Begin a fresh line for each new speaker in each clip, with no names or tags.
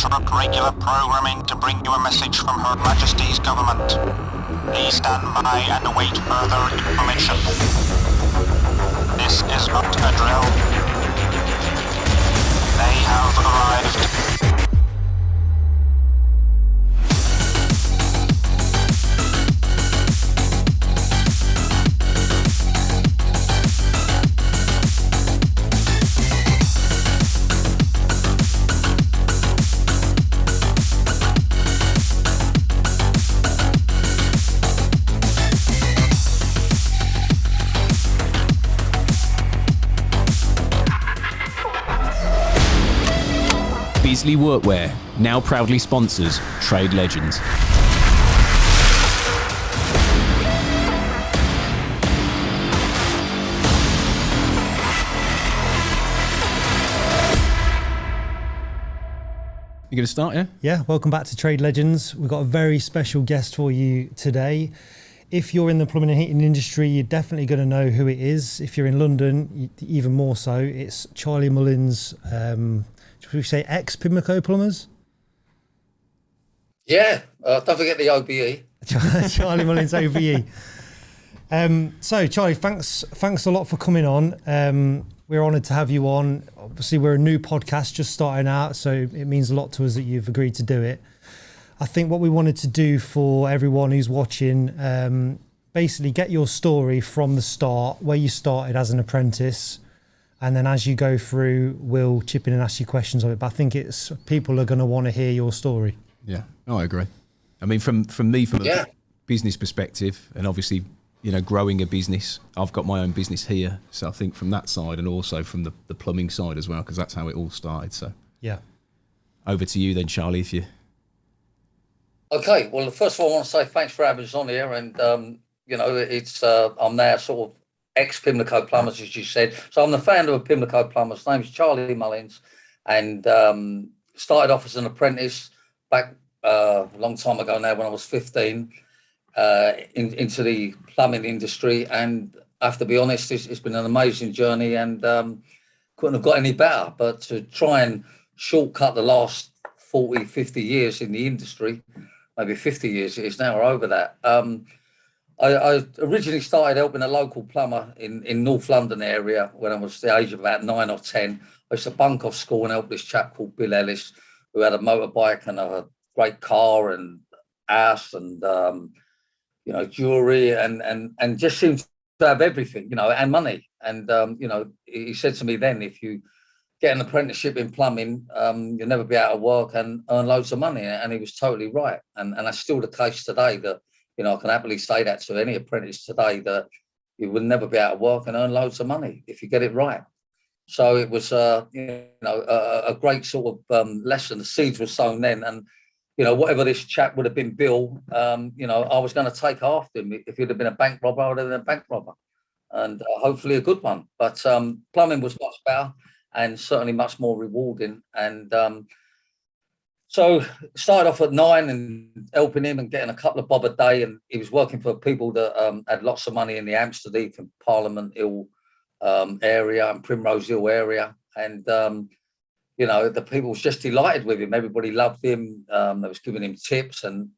interrupt regular programming to bring you a message from Her Majesty's government. Please stand by and await further information. This is not a drill. They have arrived.
Beasley Workwear now proudly sponsors Trade Legends. You going to start, yeah?
Yeah, welcome back to Trade Legends. We've got a very special guest for you today. If you're in the plumbing and heating industry, you're definitely going to know who it is. If you're in London, even more so. It's Charlie Mullins, should we say ex-Pimlico Plumbers?
Yeah, don't forget the OBE.
Charlie Mullins OBE. So, Charlie, thanks a lot for coming on. We're honoured to have you on. Obviously, we're a new podcast just starting out, so it means a lot to us that you've agreed to do it. I think what we wanted to do for everyone who's watching, basically get your story from the start, where you started as an apprentice, and then as you go through, we'll chip in and ask you questions of it. But I think people are going to want to hear your story.
Yeah, I agree. I mean, from a business perspective, and obviously, growing a business, I've got my own business here. So I think from that side, and also from the plumbing side as well, because that's how it all started. So
yeah, over
to you then, Charlie, if you...
Okay, well, first of all, I want to say thanks for having us on here. And, it's I'm now sort of ex-Pimlico Plumbers, as you said. So I'm the founder of Pimlico Plumbers. His name's Charlie Mullins, and started off as an apprentice back a long time ago now when I was 15 into the plumbing industry. And I have to be honest, it's been an amazing journey, and couldn't have got any better. But to try and shortcut the last 40, 50 years in the industry, maybe 50 years it is now or over that. I originally started helping a local plumber in North London area when I was the age of about 9 or 10. I used to bunk off school and help this chap called Bill Ellis, who had a motorbike and a great car and house and, jewellery and just seemed to have everything, and money. And, he said to me then, if you get an apprenticeship in plumbing, you'll never be out of work and earn loads of money. And he was totally right. And that's still the case today, that, I can happily say that to any apprentice today, that you will never be out of work and earn loads of money if you get it right. So it was, a great sort of lesson. The seeds were sown then. And, whatever this chap would have been, Bill, I was going to take after him. If he'd have been a bank robber, I would have been a bank robber, and hopefully a good one. But plumbing was much better and certainly much more rewarding. And so started off at 9 and helping him and getting a couple of bob a day. And he was working for people that had lots of money in the Amsterdam and Parliament Hill area and Primrose Hill area. And, the people was just delighted with him. Everybody loved him. They was giving him tips. And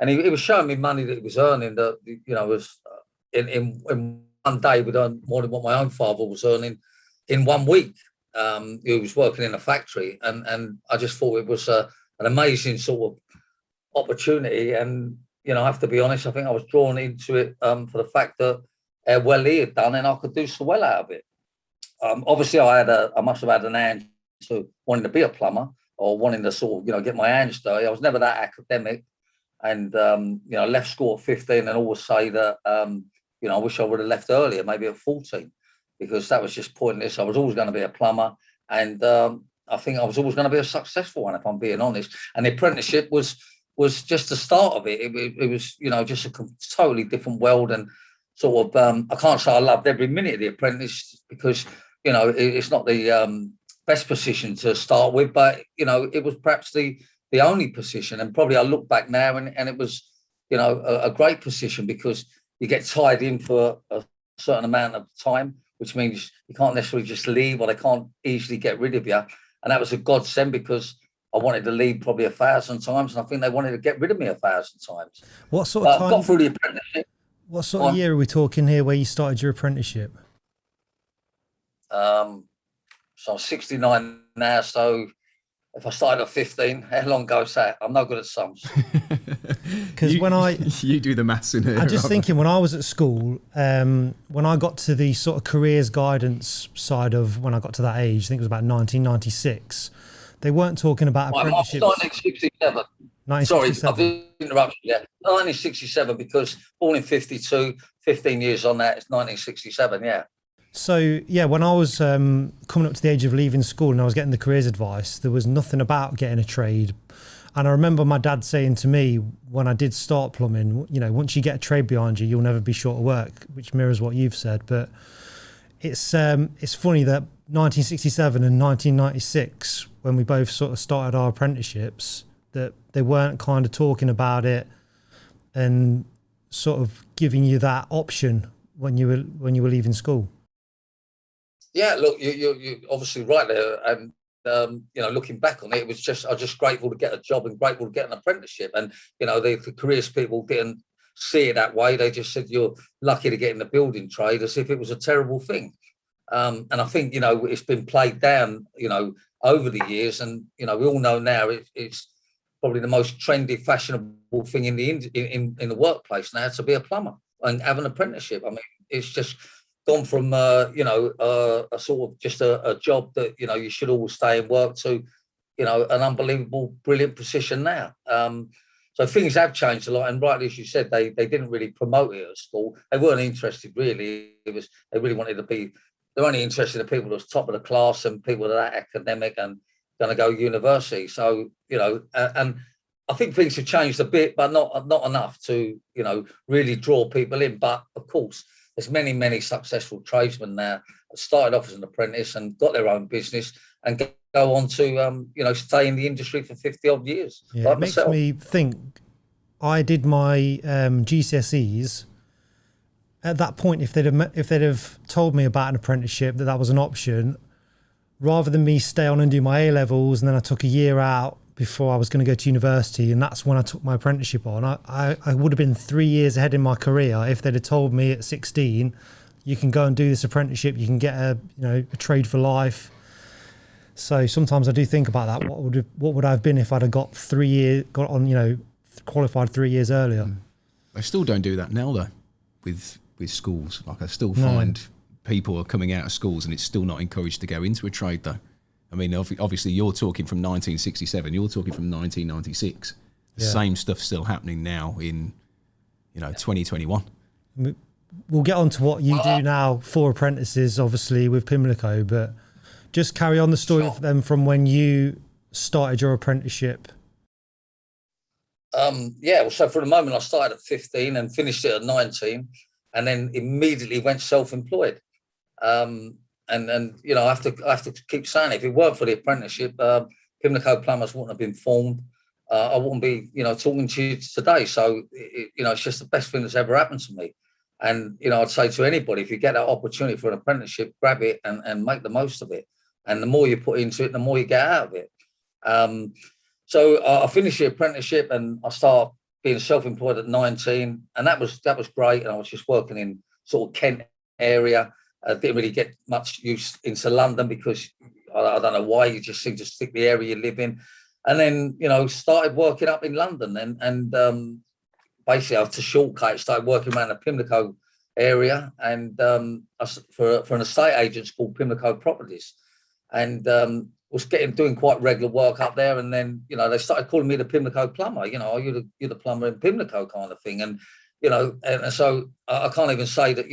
he was showing me money that he was earning that, was in one day would earn more than what my own father was earning in 1 week. He was working in a factory, and I just thought it was an amazing sort of opportunity. And, I have to be honest, I think I was drawn into it for the fact that well he had done, and I could do so well out of it. Obviously, I must have had an hand to wanting to be a plumber or wanting to sort of, get my hands dirty. I was never that academic, and, left school at 15 and always say that, I wish I would have left earlier, maybe at 14. Because that was just pointless. I was always going to be a plumber, and I think I was always going to be a successful one, if I'm being honest. And the apprenticeship was just the start of it. It was, just a totally different world, and sort of, I can't say I loved every minute of the apprentice because, it's not the best position to start with, but, it was perhaps the only position. And probably I look back now and it was, a great position because you get tied in for a certain amount of time, which means you can't necessarily just leave, or they can't easily get rid of you. And that was a godsend because, I wanted to leave probably 1,000 times, and I think they wanted to get rid of me 1,000 times.
What sort of time?
Got through the apprenticeship.
What sort of year are we talking here where you started your apprenticeship?
So I'm 69 now, so if I started at 15, how long ago is that? I'm no good at sums.
Because
you do the maths in here.
I'm just thinking, when I was at school, when I got to the sort of careers guidance side of, when I got to that age, I think it was about 1996, they weren't talking about apprenticeships.
1967. 1967. Sorry, I've interrupted you. 1967, because born in 52, 15 years on that, it's 1967, yeah.
So, yeah, when I was coming up to the age of leaving school and I was getting the careers advice, there was nothing about getting a trade. And I remember my dad saying to me when I did start plumbing, you know, once you get a trade behind you, you'll never be short of work, which mirrors what you've said. But it's funny that 1967 and 1996, when we both sort of started our apprenticeships, that they weren't kind of talking about it and sort of giving you that option when you were leaving school. Yeah, look, you're obviously right there, and you know, looking back on it, I was just grateful to get a job and grateful to get an apprenticeship. And you know, the careers people didn't see it that way. They just said you're lucky to get in the building trade, as if it was a terrible thing. And I think, you know, it's been played down, you know, over the years, and you know, we all know now it's probably the most trendy, fashionable thing in the workplace now to be a plumber and have an apprenticeship. I mean, it's just gone from you know, a sort of just a job that, you know, you should always stay and work, to, you know, an unbelievable, brilliant position now. So things have changed a lot, and rightly as you said, they didn't really promote it at school. They weren't interested really. They really wanted to be. They're only interested in people that was top of the class and people that are academic and going to go university. So, you know, and I think things have changed a bit, but not enough to, you know, really draw people in. But of course, there's many successful tradesmen now that started off as an apprentice and got their own business and go on to, you know, stay in the industry for 50 odd years. Yeah, like it makes myself. Me think. I did my GCSEs. At that point, if they'd have told me about an apprenticeship, that was an option, rather than me stay on and do my A-levels, and then I took a year out before I was going to go to university, and that's when I took my apprenticeship on. I would have been 3 years ahead in my career if they'd have told me at 16, you can go and do this apprenticeship, you can get a trade for life. So sometimes I do think about that. What would I have been if I'd have got qualified 3 years earlier?
I still don't do that now though, with schools. Like, I still find people are coming out of schools and it's still not encouraged to go into a trade though. I mean, obviously you're talking from 1967, you're talking from 1996. The same stuff's still happening now in, 2021.
We'll get on to what you do now for apprentices, obviously, with Pimlico, but just carry on the story of them from when you started your apprenticeship.
So for the moment, I started at 15 and finished it at 19, and then immediately went self-employed. And I have to keep saying it. If it weren't for the apprenticeship, Pimlico Plumbers wouldn't have been formed. I wouldn't be, talking to you today. So, it's just the best thing that's ever happened to me. And, I'd say to anybody, if you get that opportunity for an apprenticeship, grab it and make the most of it. And the more you put into it, the more you get out of it. So I finished the apprenticeship and I started being self-employed at 19. And that was great. And I was just working in sort of Kent area. I didn't really get much use into London because I don't know why, you just seem to stick the area you live in. And then, started working up in London and basically to shortcut, started working around the Pimlico area and for an estate agent called Pimlico Properties, and was doing quite regular work up there. And then, they started calling me the Pimlico plumber, you're the plumber in Pimlico kind of thing. And, and so I can't even say that,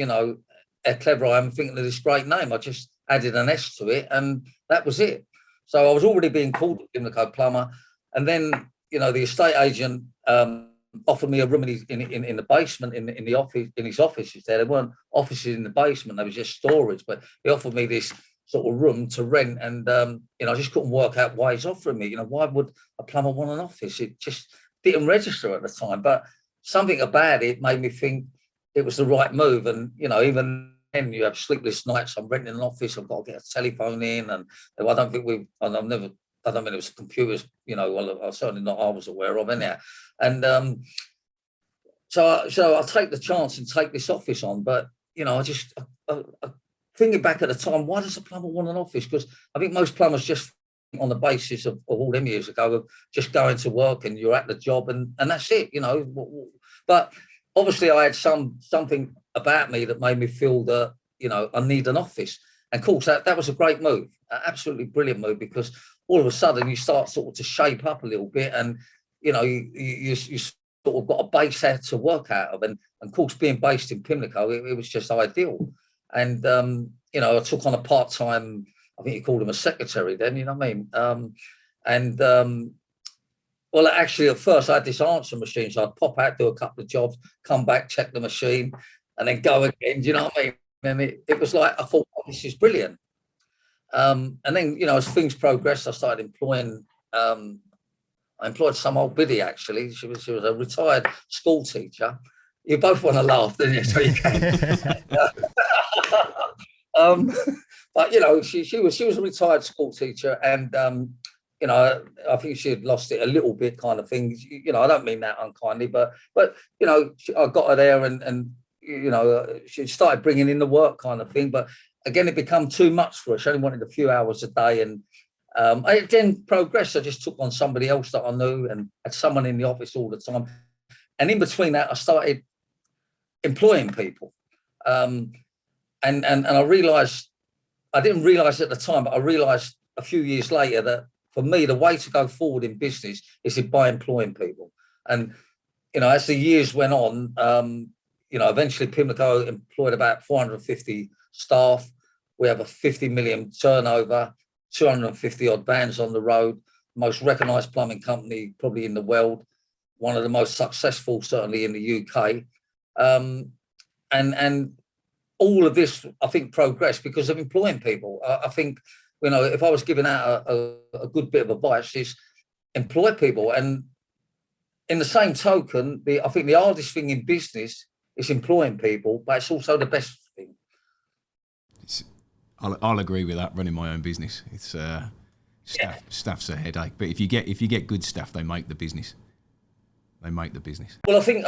how clever I am thinking of this great name. I just added an S to it and that was it. So I was already being called the Pimlico plumber. And then, the estate agent offered me a room in the basement in the office, in his offices there. There weren't offices in the basement, there was just storage, but he offered me this sort of room to rent. And, I just couldn't work out why he's offering me. Why would a plumber want an office? It just didn't register at the time. But something about it made me think it was the right move. And, even then you have sleepless nights. I'm renting an office. I've got to get a telephone in. And I don't think I've never I don't mean it was computers, well, certainly not I was aware of anyhow. And so I take the chance and take this office on. But, I thinking back at the time, why does a plumber want an office? Because I think most plumbers just on the basis of all them years ago of just going to work and you're at the job and that's it, But obviously I had something about me that made me feel that, I need an office. And of course, that was a great move, an absolutely brilliant move, because all of a sudden you start sort of to shape up a little bit and, you sort of got a base out to work out of. And of course, being based in Pimlico, it was just ideal. And, I took on a part-time, I think you called him a secretary then, you know what I mean? Well, actually, at first I had this answer machine, so I'd pop out, do a couple of jobs, come back, check the machine, and then go again. Do you know what I mean? And it was like, I thought, oh, this is brilliant. And then, as things progressed, I started employing, I employed some old biddy, actually. She was a retired school teacher. You both want to laugh, don't you? So you can. But, she was a retired school teacher and, I think she had lost it a little bit kind of thing. I don't mean that unkindly, but I got her there and she started bringing in the work kind of thing. But again, it became too much for her. She only wanted a few hours a day. And I then progressed. I just took on somebody else that I knew and had someone in the office all the time. And in between that, I started employing people. And I realised, I didn't realise at the time, but I realised a few years later that for me, the way to go forward in business is by employing people. And, as the years went on, eventually Pimlico employed about 450 staff. We have a 50 million turnover, 250 odd vans on the road, most recognised plumbing company probably in the world, one of the most successful, certainly in the UK. And all of this, I think, progressed because of employing people. I think, if I was giving out a good bit of advice, is employ people. And in the same token, I think the hardest thing in business is employing people, but it's also the best thing.
I'll agree with that. Running my own business, it's staff's a headache. But if you get good staff, they make the business. Well, I think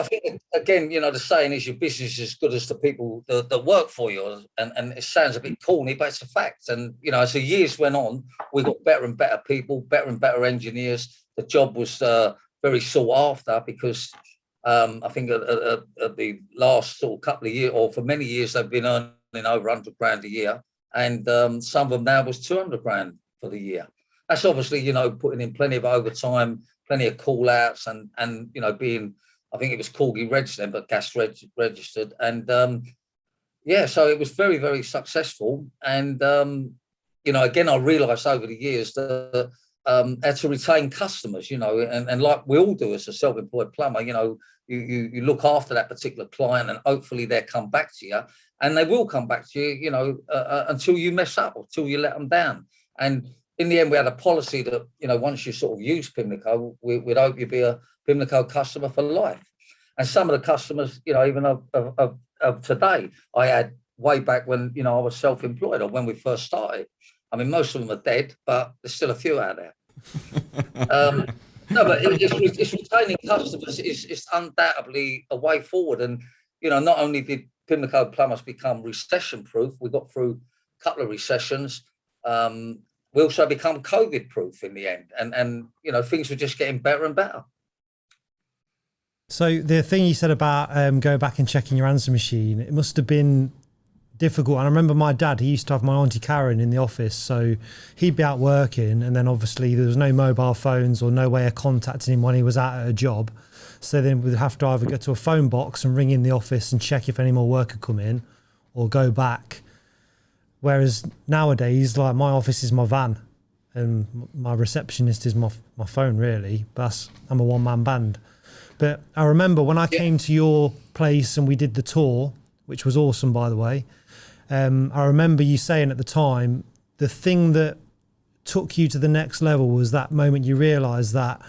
again, the saying is your business is as good as the people that work for you, and it sounds a bit corny, but it's a fact. And as the years went on, we got better and better people, better and better engineers. The job was very sought after because I think at the last sort of couple of years, or for many years, they've been earning over $100,000 a year, and some of them now was $200,000 for the year. That's obviously putting in plenty of overtime, plenty of call outs and being, I think it was Corgi registered, but gas registered. And so it was very, very successful. And, again, I realised over the years that how to retain customers, and like we all do as a self-employed plumber, you look after that particular client and hopefully they'll come back to you, and they will come back to you, until you mess up or until you let them down. And in the end, we had a policy that, once you sort of use Pimlico, we'd hope you'd be a Pimlico customer for life. And some of the customers, even of today, I had way back when, I was self-employed or when we first started. I mean, most of them are dead, but there's still a few out there. No, but it's retaining customers is undoubtedly a way forward. And, not only did Pimlico Plumbers become recession-proof, we got through a couple of recessions. We also become COVID-proof in the end. And things were just getting better and better.
So the thing you said about going back and checking your answer machine, it must have been difficult. And I remember my dad, he used to have my Auntie Karen in the office. So he'd be out working, and then obviously there was no mobile phones or no way of contacting him when he was out at a job. So then we'd have to either go to a phone box and ring in the office and check if any more work had come in, or go back. Whereas nowadays, like, my office is my van and my receptionist is my phone, really. But I'm a one-man band. But I remember when I came to your place and we did the tour, which was awesome, by the way. I remember you saying at the time, the thing that took you to the next level was that moment you realised that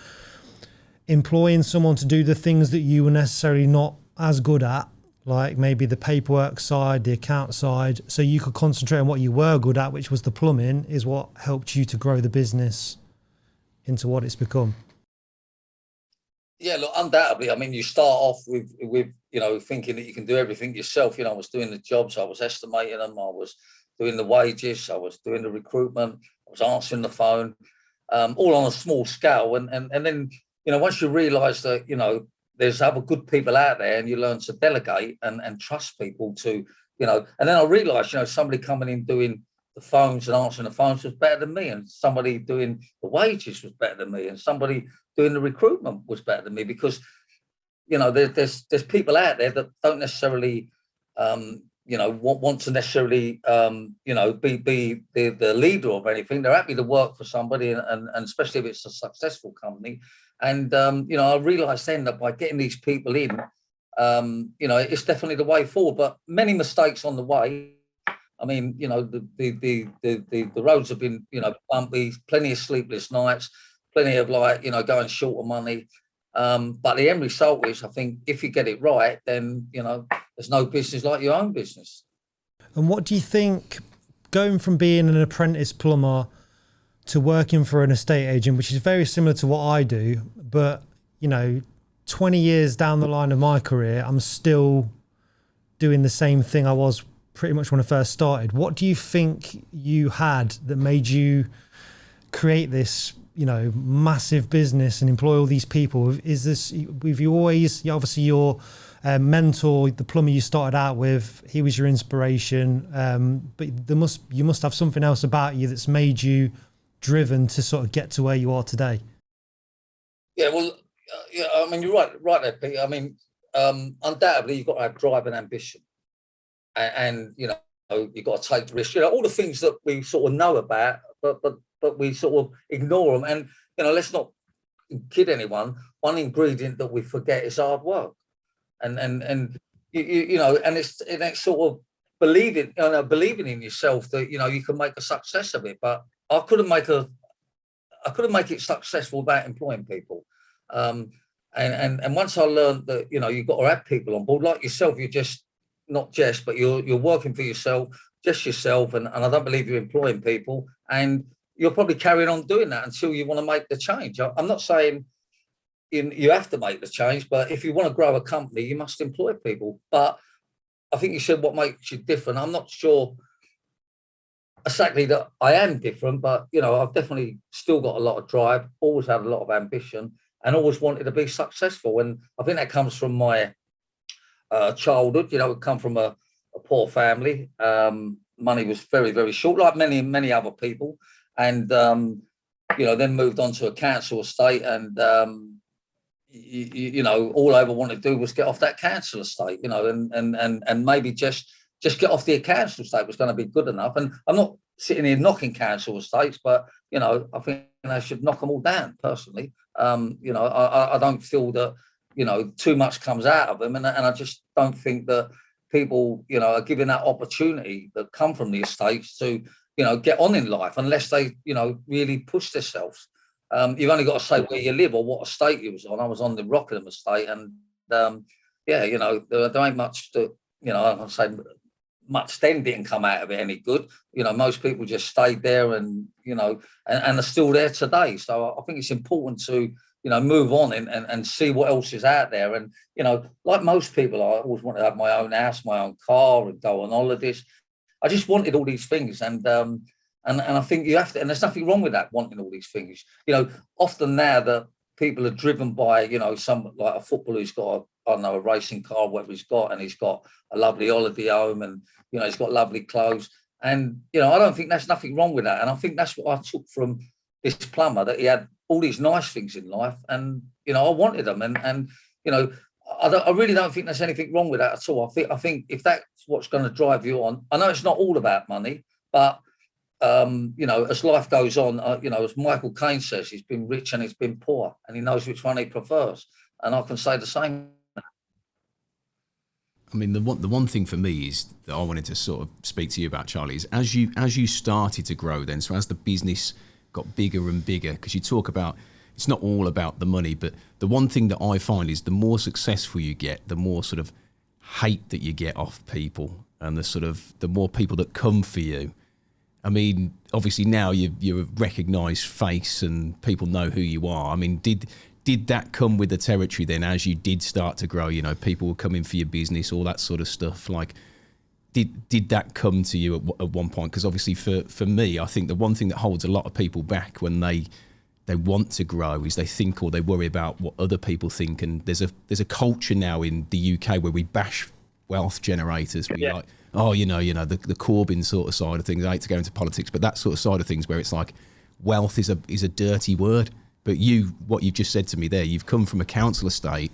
employing someone to do the things that you were necessarily not as good at, like maybe the paperwork side, the account side, so you could concentrate on what you were good at, which was the plumbing, is what helped you to grow the business into what it's become?
Yeah, look, undoubtedly. I mean, you start off with thinking that you can do everything yourself. I was doing the jobs, I was estimating them, I was doing the wages, I was doing the recruitment, I was answering the phone, all on a small scale. And then, once you realise that, there's other good people out there, and you learn to delegate and trust people to, and then I realised, somebody coming in doing the phones and answering the phones was better than me, and somebody doing the wages was better than me, and somebody doing the recruitment was better than me, because there's people out there that don't necessarily want to necessarily be the leader of anything. They're happy to work for somebody, and especially if it's a successful company. And I realized then that by getting these people in, it's definitely the way forward. But many mistakes on the way. I mean, the roads have been, bumpy, plenty of sleepless nights, plenty of going short of money. But the end result is, I think, if you get it right, then, there's no business like your own business.
And what do you think, going from being an apprentice plumber to working for an estate agent, which is very similar to what I do, but, 20 years down the line of my career, I'm still doing the same thing I was pretty much when I first started. What do you think you had that made you create this, massive business and employ all these people? Is this, with you always, obviously your mentor, the plumber you started out with, he was your inspiration, but you must have something else about you that's made you driven to sort of get to where you are today.
Yeah, well, I mean, you're right there, Pete. I mean, undoubtedly you've got to have drive and ambition, and you've got to take risks. All the things that we sort of know about, but we sort of ignore them. And let's not kid anyone. One ingredient that we forget is hard work, and it's sort of believing in yourself that you can make a success of it. But I couldn't make it successful without employing people. And once I learned that you've got to have people on board like yourself, but you're working for yourself, just yourself, and I don't believe you're employing people, and you're probably carrying on doing that until you want to make the change. I'm not saying you have to make the change, but if you want to grow a company, you must employ people. But I think you said what makes you different. I'm not sure exactly that I am different, but I've definitely still got a lot of drive, always had a lot of ambition, and always wanted to be successful. And I think that comes from my childhood. We come from a poor family. Money was very, very short, like many other people. And then moved on to a council estate, and all I ever wanted to do was get off that council estate, and maybe just get off the council estate was going to be good enough. And I'm not sitting here knocking council estates, but I think I should knock them all down personally. I don't feel that too much comes out of them, and I just don't think that people are given that opportunity that come from the estates to get on in life, unless they really push themselves. You've only got to say where you live or what estate you was on. I was on the Rockingham estate, and there ain't much to I'd say much then didn't come out of it any good. Most people just stayed there, and and are still there today. So I think it's important to move on and see what else is out there. And like most people, I always wanted to have my own house, my own car, and go on holidays. I just wanted all these things, and I think you have to, and there's nothing wrong with that, wanting all these things. Often now that people are driven by, some, like a footballer who's got a racing car, whatever he's got, and he's got a lovely holiday home, and he's got lovely clothes, and I don't think there's nothing wrong with that. And I think that's what I took from this plumber, that he had all these nice things in life, and I wanted them, and I really don't think there's anything wrong with that at all. I think if that's what's going to drive you on, I know it's not all about money, but as life goes on, as Michael Caine says, he's been rich and he's been poor, and he knows which one he prefers. And I can say the same.
I mean, the one thing for me is that I wanted to sort of speak to you about, Charlie, is as you started to grow then, so as the business got bigger and bigger, because you talk about, it's not all about the money, but the one thing that I find is the more successful you get, the more sort of hate that you get off people, and the more people that come for you. I mean, obviously now you're a recognised face and people know who you are. I mean, did that come with the territory then as you did start to grow? You know, people were coming for your business, all that sort of stuff. Like, did that come to you at one point? Because obviously for me, I think the one thing that holds a lot of people back when they want to grow is they think or they worry about what other people think. And there's a culture now in the UK where we bash wealth generators. We like, oh, you know, the Corbyn sort of side of things. I hate to go into politics, but that sort of side of things where it's like wealth is a dirty word. But what you've just said to me there, you've come from a council estate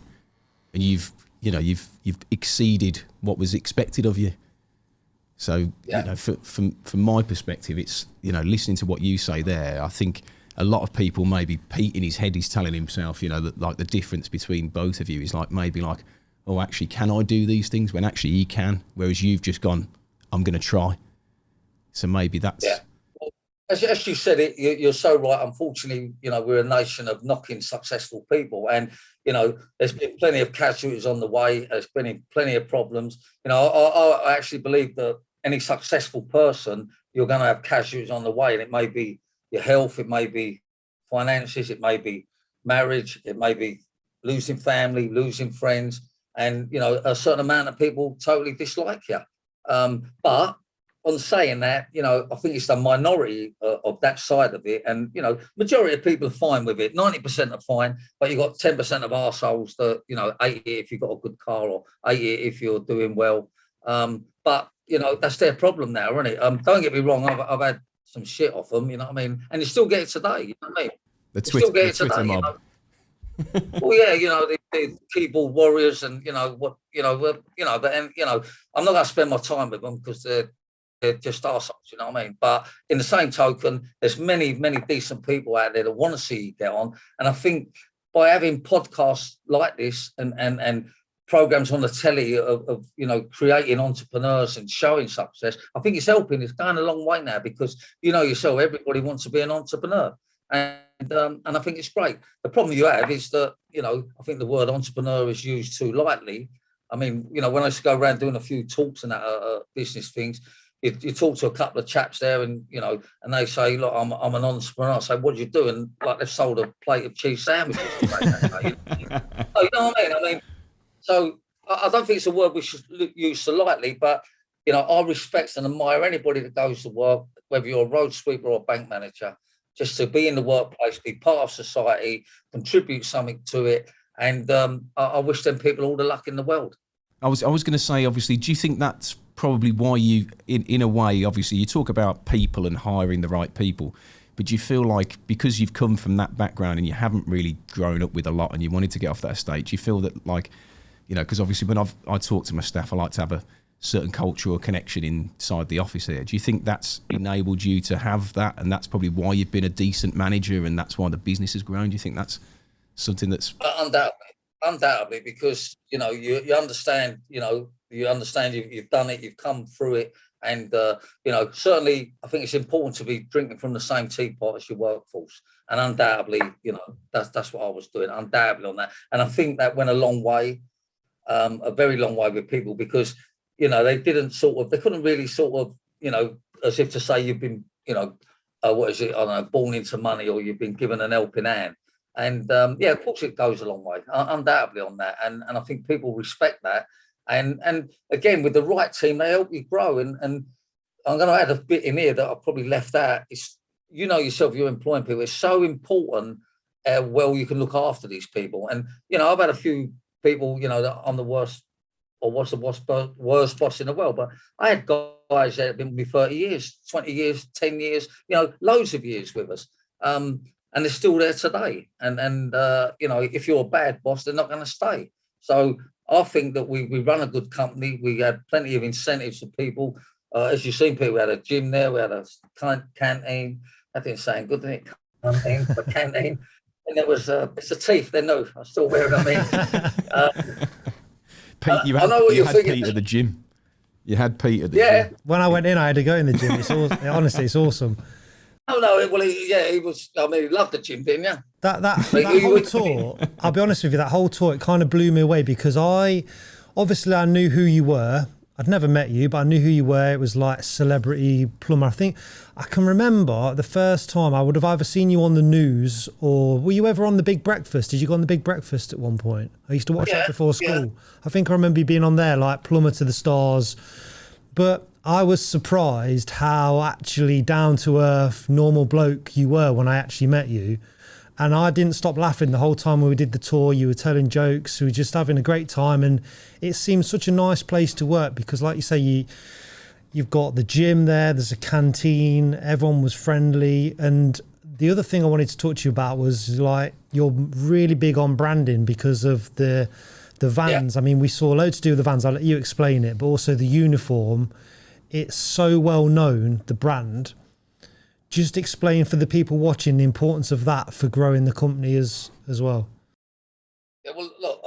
and you've exceeded what was expected of you. So, you know, from my perspective, it's, you know, listening to what you say there, I think a lot of people, maybe Pete in his head is telling himself, you know, that like the difference between both of you is like maybe like, oh, actually, can I do these things? When actually he can, whereas you've just gone, I'm going to try. So maybe that's...
Yeah. Well, as you said it, you're so right. Unfortunately, you know, we're a nation of knocking successful people. And, you know, there's been plenty of casualties on the way. There's been plenty of problems. You know, I actually believe that any successful person, you're going to have casualties on the way. And it may be your health, it may be finances, it may be marriage, it may be losing family, losing friends. And, you know, a certain amount of people totally dislike you. But on saying that, you know, I think it's the minority of that side of it. And, you know, majority of people are fine with it. 90% are fine, but you've got 10% of arseholes that, you know, hate it if you've got a good car or hate it if you're doing well. But, you know, that's their problem now, isn't it? Don't get me wrong, I've had some shit off them, you know what I mean? And you still get it today, you know what I mean?
The Twitter mob.
You know? Well, yeah, you know, the keyboard warriors and, but, and, you know, I'm not going to spend my time with them because they're just arseholes, you know what I mean? But in the same token, there's many, many decent people out there that want to see you get on. And I think by having podcasts like this and programs on the telly of, you know, creating entrepreneurs and showing success, I think it's helping. It's going a long way now because, you know yourself, everybody wants to be an entrepreneur. And I think it's great. The problem you have is that, you know, I think the word entrepreneur is used too lightly. I mean, you know, when I used to go around doing a few talks and that business things, you talk to a couple of chaps there and, you know, and they say, look, I'm an entrepreneur. I say, what do you do? And like they've sold a plate of cheese sandwiches. You know what I mean? So I don't think it's a word we should use so lightly, but, you know, I respect and admire anybody that goes to work, whether you're a road sweeper or a bank manager, just to be in the workplace, be part of society, contribute something to it. And I wish them people all the luck in the world.
I was going to say, obviously, do you think that's probably why you, in a way, obviously, you talk about people and hiring the right people, but do you feel like because you've come from that background and you haven't really grown up with a lot and you wanted to get off that estate, do you feel that, like, you know, because obviously when I talk to my staff, I like to have a certain cultural connection inside the office here. Do you think that's enabled you to have that, and that's probably why you've been a decent manager and that's why the business has grown? Do you think that's something that's...
Undoubtedly, because, you know, you understand, you've done it, you've come through it. And, you know, certainly I think it's important to be drinking from the same teapot as your workforce. And undoubtedly, you know, that's what I was doing, undoubtedly on that. And I think that went a long way, a very long way with people because, you know, they couldn't really sort of, you know, as if to say you've been, you know, born into money or you've been given an helping hand. And yeah, of course it goes a long way, undoubtedly on that. And I think people respect that. And again, with the right team, they help you grow. And I'm going to add a bit in here that I probably left out. It's, you know yourself, you're employing people. It's so important how well you can look after these people. And, you know, I've had a few people, you know, that I'm the worst or what's the worst boss in the world. But I had guys that have been with me 30 years, 20 years, 10 years, you know, loads of years with us. And they're still there today. And you know, if you're a bad boss, they're not going to stay. So I think that we run a good company. We had plenty of incentives for people. As you've seen, people, we had a gym there. We had a canteen. That didn't sound good, didn't it? Canteen. And there was it's a teeth. They're new. I still wear them.
Pete, you had Pete at the gym. You had Pete at the gym.
When I went in, I had to go in the gym. It's honestly, it's awesome.
Oh no! Well, he was. I mean, he loved the gym, didn't you?
That whole tour. I'll be honest with you. That whole tour, it kind of blew me away because I knew who you were. I'd never met you, but I knew who you were. It was like celebrity plumber. I think I can remember the first time I would have either seen you on the news, or were you ever on the Big Breakfast? Did you go on the Big Breakfast at one point? I used to watch that before school. I think I remember you being on there, like plumber to the stars. But I was surprised how actually down to earth, normal bloke you were when I actually met you. And I didn't stop laughing the whole time we did the tour. You were telling jokes. We were just having a great time. And it seemed such a nice place to work because, like you say, you've got the gym there. There's a canteen. Everyone was friendly. And the other thing I wanted to talk to you about was, like, you're really big on branding because of the vans. I mean, we saw loads to do with the vans. I'll let you explain it. But also the uniform. It's so well known, the brand. Just explain for the people watching the importance of that for growing the company as well.
Yeah, well, look,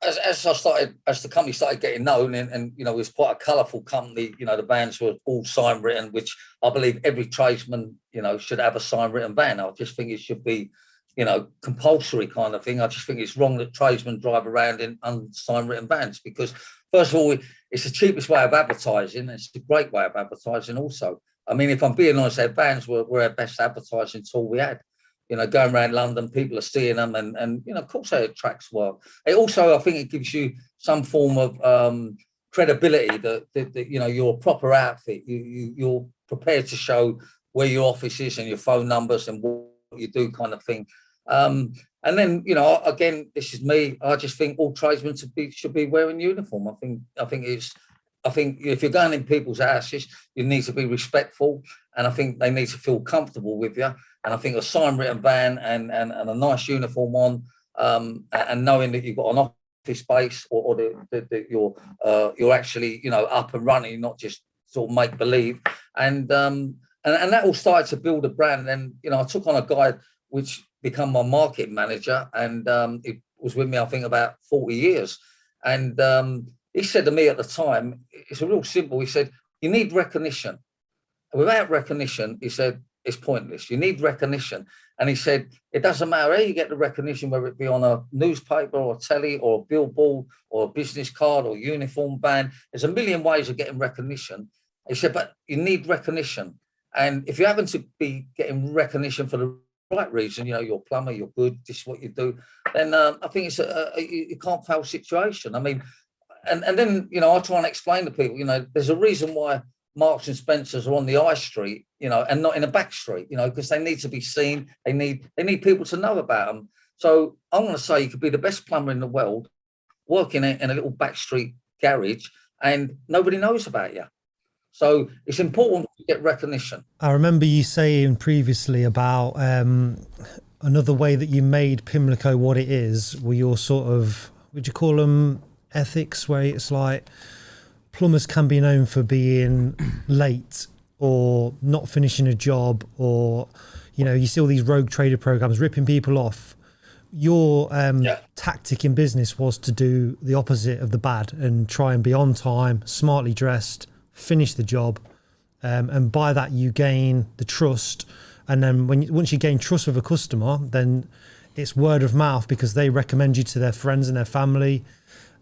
as the company started getting known, and you know, it was quite a colourful company. You know, the vans were all sign written, which I believe every tradesman, you know, should have a sign written van. I just think it should be, you know, compulsory kind of thing. I just think it's wrong that tradesmen drive around in unsigned written vans because, first of all, it's the cheapest way of advertising. It's a great way of advertising also. I mean, if I'm being honest, our vans were our best advertising tool we had. You know, going around London, people are seeing them, and you know, of course, it attracts work. It also, I think, it gives you some form of credibility that you know, you're a proper outfit. You're prepared to show where your office is and your phone numbers and what you do, kind of thing. And then, you know, again, this is me. I just think all tradesmen should be wearing uniform. I think if you're going in people's houses, you need to be respectful, and I think they need to feel comfortable with you. And I think a sign written van and a nice uniform on, and knowing that you've got an office space or that you're actually, you know, up and running, not just sort of make believe. And that all started to build a brand. And you know, I took on a guy which become my marketing manager, and it was with me, I think, about 40 years. And he said to me at the time, it's a real simple. He said, you need recognition. Without recognition, he said, it's pointless. You need recognition. And he said, it doesn't matter how you get the recognition, whether it be on a newspaper or a telly or a billboard or a business card or uniform band. There's a million ways of getting recognition. He said, but you need recognition. And if you happen to be getting recognition for the right reason, you know, you're a plumber, you're good, this is what you do, then I think it's you can't fail situation. I mean, and then, you know, I try and explain to people, you know, there's a reason why Marks and Spencers are on the high street, you know, and not in a back street, you know, because they need to be seen. They need people to know about them. So I want to say you could be the best plumber in the world, working in a little back street garage, and nobody knows about you. So it's important to get recognition.
I remember you saying previously about another way that you made Pimlico what it is, were your sort of, would you call them ethics, where it's like plumbers can be known for being late or not finishing a job, or, you know, you see all these rogue trader programs ripping people off. Your tactic in business was to do the opposite of the bad and try and be on time, smartly dressed, finish the job, and by that you gain the trust. And then once you gain trust with a customer, then it's word of mouth because they recommend you to their friends and their family.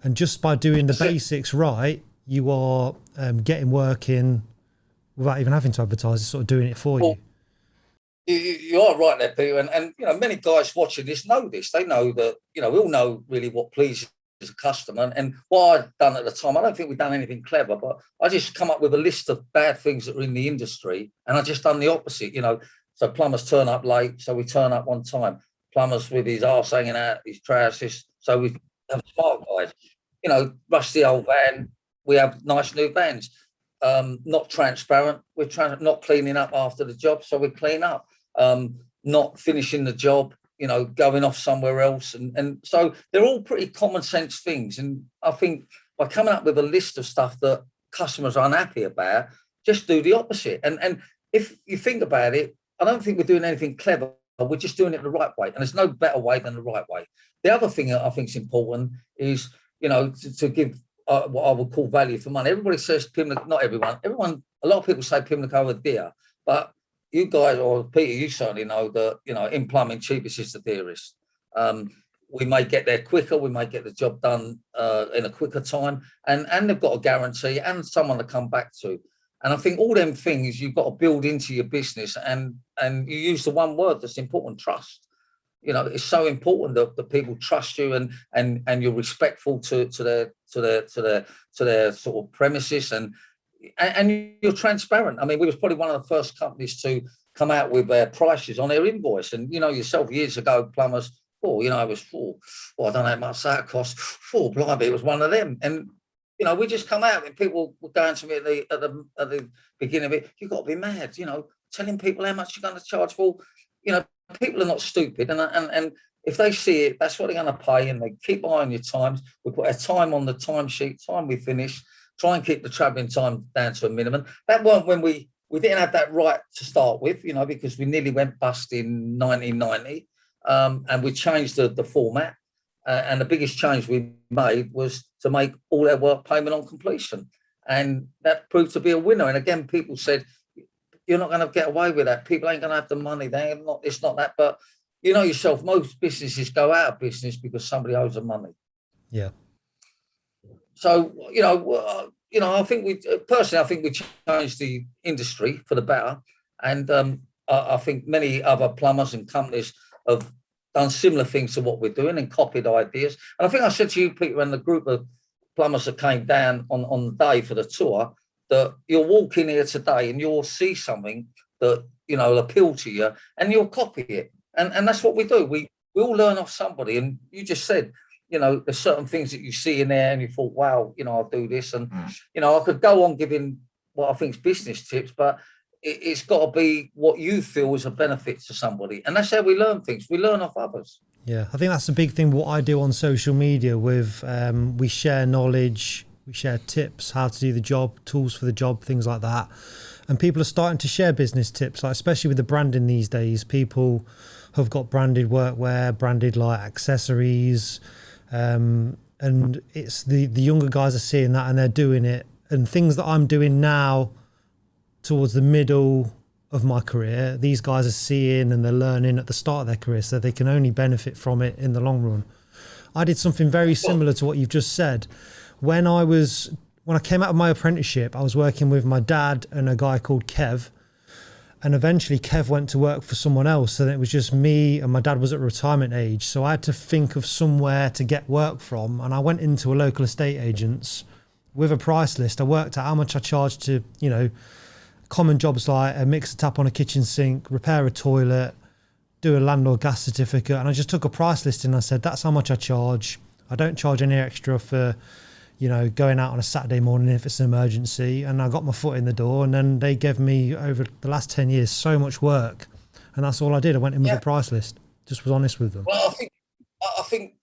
And just by doing the basics right, you are getting work in without even having to advertise. It's sort of doing it for you.
You are right there, Peter. And you know, many guys watching this know this. They know that, you know, we all know really what pleases a customer. And what I'd done at the time, I don't think we'd done anything clever, but I just come up with a list of bad things that are in the industry, and I just done the opposite. You know, so plumbers turn up late, so we turn up on time. Plumbers with his arse hanging out, his trousers, so we have smart guys. You know, rusty old van, we have nice new vans. Not transparent, we're not cleaning up after the job, so we clean up. Not finishing the job, you know, going off somewhere else. And so they're all pretty common sense things. And I think by coming up with a list of stuff that customers are unhappy about, just do the opposite. And if you think about it, I don't think we're doing anything clever. We're just doing it the right way. And there's no better way than the right way. The other thing that I think is important is, you know, to give what I would call value for money. Everybody says Pimlico, not everyone, a lot of people say Pimlico are dear, but you guys, or Peter, you certainly know that, you know, in plumbing, cheapest is the dearest. we may get there quicker, we may get the job done in a quicker time, and they've got a guarantee and someone to come back to. And I think all them things you've got to build into your business, and you use the one word that's important: trust. You know, it's so important that people trust you, and you're respectful to their sort of premises, and you're transparent. I mean, we was probably one of the first companies to come out with their prices on their invoice. And you know yourself, years ago, plumbers, you know, it was I don't know how much that cost. Blimey, it was one of them. And you know, we just come out and people were going to me at the beginning of it. You've got to be mad, you know, telling people how much you're going to charge for. You know, people are not stupid, and if they see it, that's what they're going to pay, and they keep eye on your times. We put our time on the timesheet, time we finish, try and keep the travelling time down to a minimum. That weren't when we didn't have that right to start with, you know, because we nearly went bust in 1990, and we changed the format. And the biggest change we made was to make all our work payment on completion, and that proved to be a winner. And again, people said, you're not going to get away with that. People ain't going to have the money. They ain't not this, not that. But you know yourself, most businesses go out of business because somebody owes them money.
Yeah.
So I think we changed the industry for the better, and I think many other plumbers and companies have done similar things to what we're doing and copied ideas. And I think I said to you, Peter, and the group of plumbers that came down on the day for the tour, that you'll walk in here today and you'll see something that, you know, will appeal to you, and you'll copy it. And that's what we do. We all learn off somebody. And you just said, you know, there's certain things that you see in there and you thought, wow, you know, I'll do this. And, you know, I could go on giving what I think is business tips, but it's got to be what you feel is a benefit to somebody. And that's how we learn things. We learn off others.
Yeah, I think that's the big thing. What I do on social media with, we share knowledge, we share tips, how to do the job, tools for the job, things like that. And people are starting to share business tips, like especially with the branding these days. People have got branded workwear, branded like accessories, and it's the younger guys are seeing that and they're doing it. And things that I'm doing now towards the middle of my career, these guys are seeing and they're learning at the start of their career, so they can only benefit from it in the long run. I did something very similar to what you've just said. When I came out of my apprenticeship, I was working with my dad and a guy called Kev, and eventually Kev went to work for someone else, and it was just me, and my dad was at retirement age, so I had to think of somewhere to get work from, and I went into a local estate agent's with a price list. I worked out how much I charged to, you know, common jobs like a mixer tap on a kitchen sink, repair a toilet, do a landlord gas certificate, and I just took a price list and I said, that's how much I charge. I don't charge any extra for, you know, going out on a Saturday morning if it's an emergency. And I got my foot in the door, and then they gave me over the last 10 years so much work, and that's all I did. I went in with a price list, just was honest with them.
Well, I think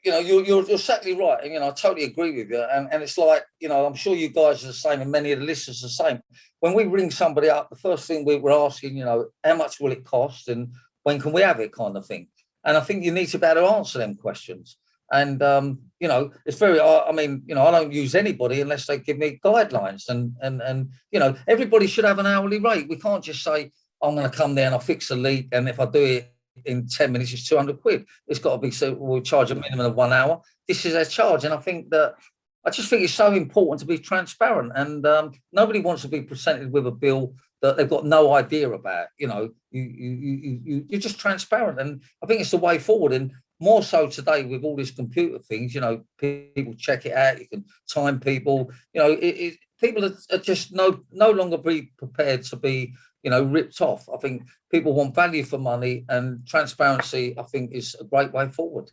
you know, you're exactly right, and you know, I totally agree with you. And it's like, you know, I'm sure you guys are the same, and many of the listeners are the same. When we ring somebody up, the first thing we're asking, you know, how much will it cost, and when can we have it, kind of thing. And I think you need to be able to answer them questions. And you know, it's very. I mean, you know, I don't use anybody unless they give me guidelines. And you know, everybody should have an hourly rate. We can't just say, I'm going to come there and I'll fix a leak, and if I do it in 10 minutes, it's 200 quid. It's got to be, so we'll charge a minimum of 1 hour. This is our charge. And I just think it's so important to be transparent, and nobody wants to be presented with a bill that they've got no idea about. You know, you're just transparent, and I think it's the way forward. And more so today with all these computer things, you know, people check it out, you can time people, you know, people are just no longer be prepared to be, you know, ripped off. I think people want value for money, and transparency, I think, is a great way forward.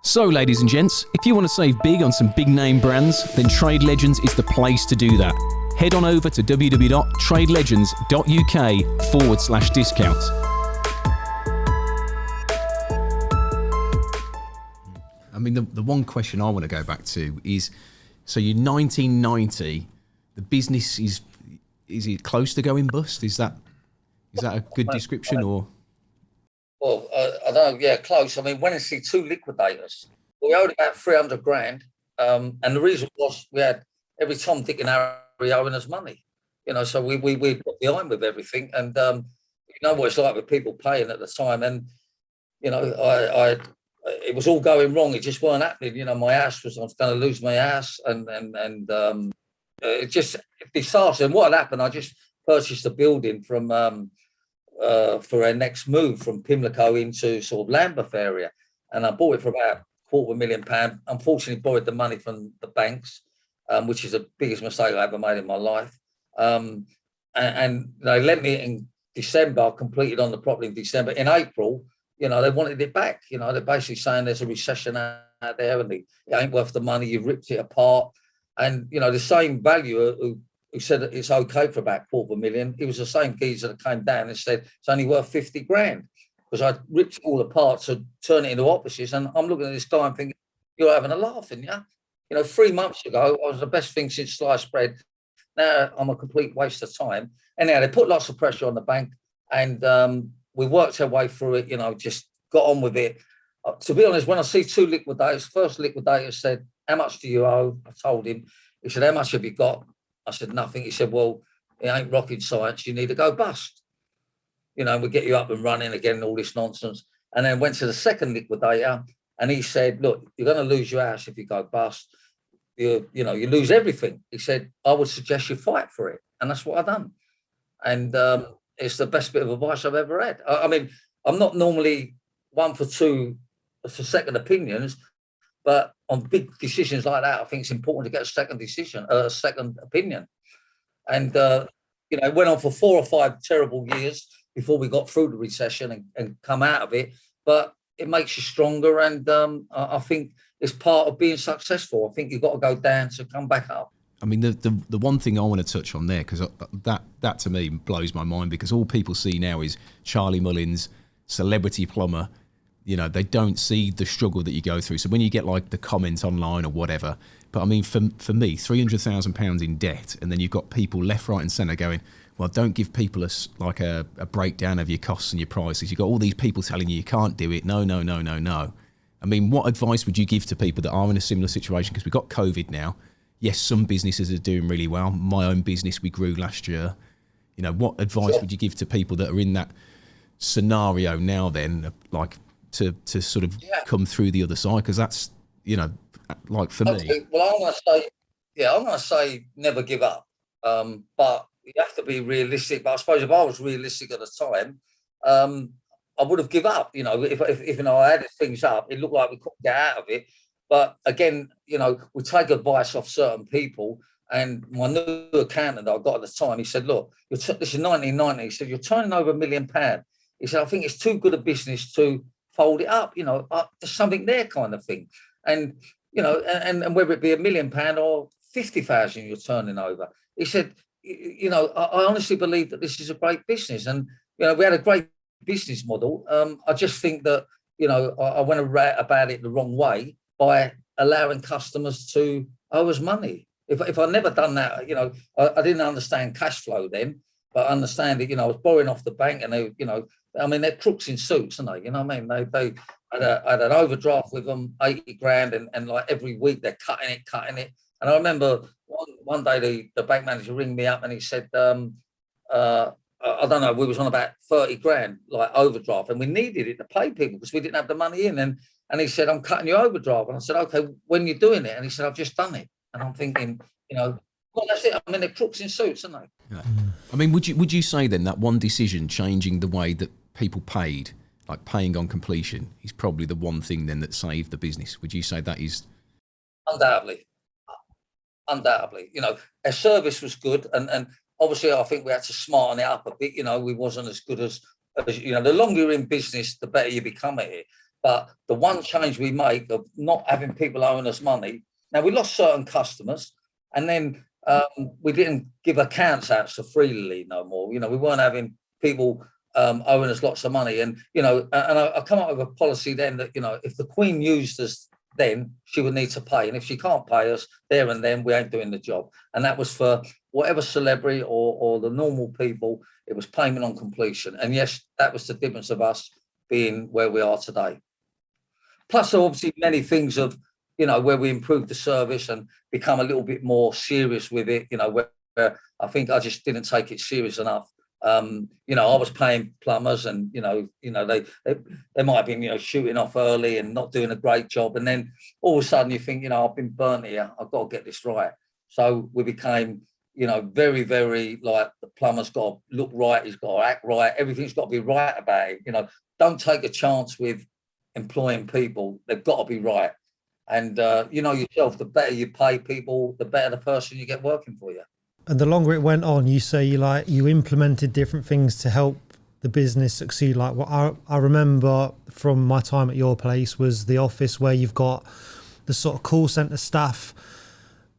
So, ladies and gents, if you want to save big on some big name brands, then Trade Legends is the place to do that. Head on over to www.tradelegends.uk/discount. I mean, the one question I want to go back to is, so you're 1990, the business is it close to going bust? Is that a good description, or?
Well, I don't know. Yeah, close. I mean, went and see 2 liquidators. We owed about 300 grand. And the reason was we had every Tom, Dick and Harry owing us money. You know, so we got behind with everything. And you know what it's like with people paying at the time. And it was all going wrong. It just weren't happening. I was going to lose my house, and it just disaster. And what had happened, I just purchased a building from for our next move from Pimlico into sort of Lambeth area, and I bought it for about £250,000. Unfortunately, borrowed the money from the banks, which is the biggest mistake I ever made in my life. And they lent me in December. I completed on the property in December. In April, they wanted it back. They're basically saying there's a recession out there and it ain't worth the money. You've ripped it apart. And, the same valuer who said that it's okay for about £250,000, it was the same geezer that came down and said it's only worth 50 grand because I ripped it all apart to turn it into offices. And I'm looking at this guy and thinking, you're having a laugh, aren't you? 3 months ago, I was the best thing since sliced bread. Now I'm a complete waste of time. Anyhow, they put lots of pressure on the bank, and we worked our way through it, just got on with it. To be honest, when I see two liquidators, first liquidator said, how much do you owe? I told him. He said, how much have you got? I said, nothing. He said, well, it ain't rocket science. You need to go bust. We get you up and running again, all this nonsense. And then went to the second liquidator, and he said, look, you're going to lose your house if you go bust. You lose everything. He said, I would suggest you fight for it. And that's what I've done. And it's the best bit of advice I've ever had. I mean, I'm not normally one for second opinions, but on big decisions like that, I think it's important to get a second opinion. And, it went on for 4 or 5 terrible years before we got through the recession and come out of it. But it makes you stronger. And I think it's part of being successful. I think you've got to go down to come back up.
I mean, the one thing I want to touch on there, because that to me blows my mind, because all people see now is Charlie Mullins, celebrity plumber. They don't see the struggle that you go through. So when you get like the comments online or whatever, but I mean, for me, £300,000 in debt, and then you've got people left, right and centre going, well, don't give people a breakdown of your costs and your prices. You've got all these people telling you can't do it. No. I mean, what advice would you give to people that are in a similar situation? Because we've got COVID now. Yes, some businesses are doing really well. My own business, we grew last year. What advice would you give to people that are in that scenario now then, like to sort of come through the other side? Because that's, like for me.
Well, I'm going to say never give up. But you have to be realistic. But I suppose if I was realistic at the time, I would have given up. If I added things up, it looked like we couldn't get out of it. But again, we take advice off certain people. And my new accountant that I got at the time, he said, look, this is 1990. He said, you're turning over £1 million. He said, I think it's too good a business to fold it up. There's something there kind of thing. And, and whether it be £1 million or 50,000 you're turning over. He said, I honestly believe that this is a great business. And, we had a great business model. I just think that, I went about it the wrong way by allowing customers to owe us money. If I'd never done that, I didn't understand cash flow then, but I understand it, I was borrowing off the bank, and they, they're crooks in suits, aren't they? They had an overdraft with them, 80 grand, and like every week they're cutting it. And I remember one day the bank manager ringed me up and he said, I don't know, we was on about 30 grand, like overdraft, and we needed it to pay people because we didn't have the money in. And he said, I'm cutting your overdraft. And I said, okay, when you're doing it? And he said, I've just done it. And I'm thinking, well, that's it. I mean, they're crooks in suits, aren't they?
Yeah. I mean, would you say then that one decision changing the way that people paid, like paying on completion, is probably the one thing then that saved the business? Would you say that is?
Undoubtedly. Our service was good. And obviously, I think we had to smarten it up a bit. We wasn't as good as the longer you're in business, the better you become at it. But the one change we make of not having people owing us money, now we lost certain customers, and then we didn't give accounts out so freely no more. We weren't having people owing us lots of money. And, and I come up with a policy then that, if the Queen used us then, she would need to pay. And if she can't pay us there and then, we ain't doing the job. And that was for whatever celebrity or the normal people, it was payment on completion. And yes, that was the difference of us being where we are today. Plus, obviously, many things of, where we improved the service and become a little bit more serious with it, where I think I just didn't take it serious enough. I was paying plumbers, and they might have been shooting off early and not doing a great job, and then all of a sudden you think, I've been burnt here, I've got to get this right. So we became very, very like, the plumber's got to look right, he's got to act right, everything's got to be right about him. Don't take a chance with employing people, they've got to be right. And yourself, the better you pay people, the better the person you get working for you.
And the longer it went on, you say you implemented different things to help the business succeed. Like what I remember from my time at your place was the office where you've got the sort of call center staff,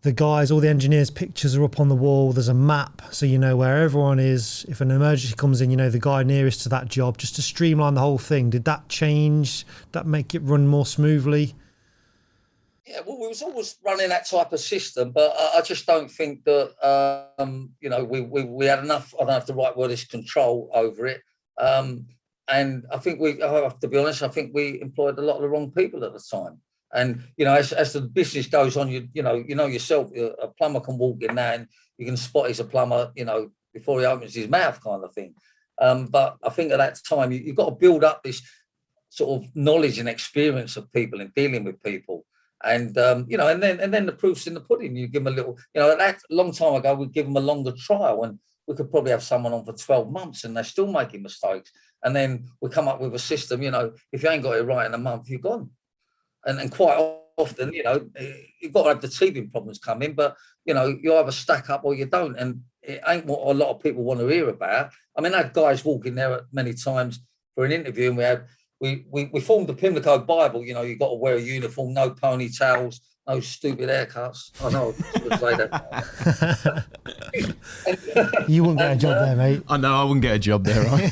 the guys, all the engineers' pictures are up on the wall. There's a map, so you know where everyone is. If an emergency comes in, the guy nearest to that job, just to streamline the whole thing. Did that change? Did that make it run more smoothly?
Yeah, well, we was always running that type of system, but I just don't think that, we had enough, I don't know if the right word is control over it. And I think I have to be honest, I think we employed a lot of the wrong people at the time. And, as the business goes on, you know yourself, a plumber can walk in there and you can spot he's a plumber, before he opens his mouth, kind of thing. But I think at that time, you've got to build up this sort of knowledge and experience of people and dealing with people. And and then the proof's in the pudding. You give them a little, that long time ago, we'd give them a longer trial, and we could probably have someone on for 12 months and they're still making mistakes. And then we come up with a system, if you ain't got it right in a month, you're gone. And quite often, you've got to have the teething problems come in, but you either stack up or you don't. And it ain't what a lot of people want to hear about. I mean, I had guys walking there many times for an interview, and we formed the Pimlico Bible. You've got to wear a uniform, no ponytails, no stupid haircuts. I know I should say that.
You wouldn't get a job there, mate.
I know I wouldn't get a job there, right?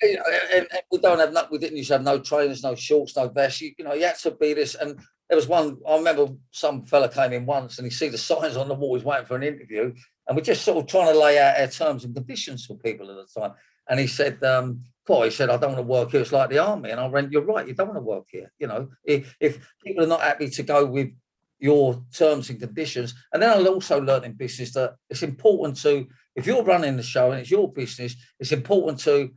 And we didn't used to have no trainers, no shorts, no vests. You had to be this. And there was one, I remember some fella came in once and he see the signs on the wall, he's waiting for an interview. And we're just sort of trying to lay out our terms and conditions for people at the time. And he said, he said, I don't want to work here. It's like the army. And I went, you're right. You don't want to work here. If people are not happy to go with your terms and conditions. And then I also learned in business that it's important to, if you're running the show and it's your business, it's important to,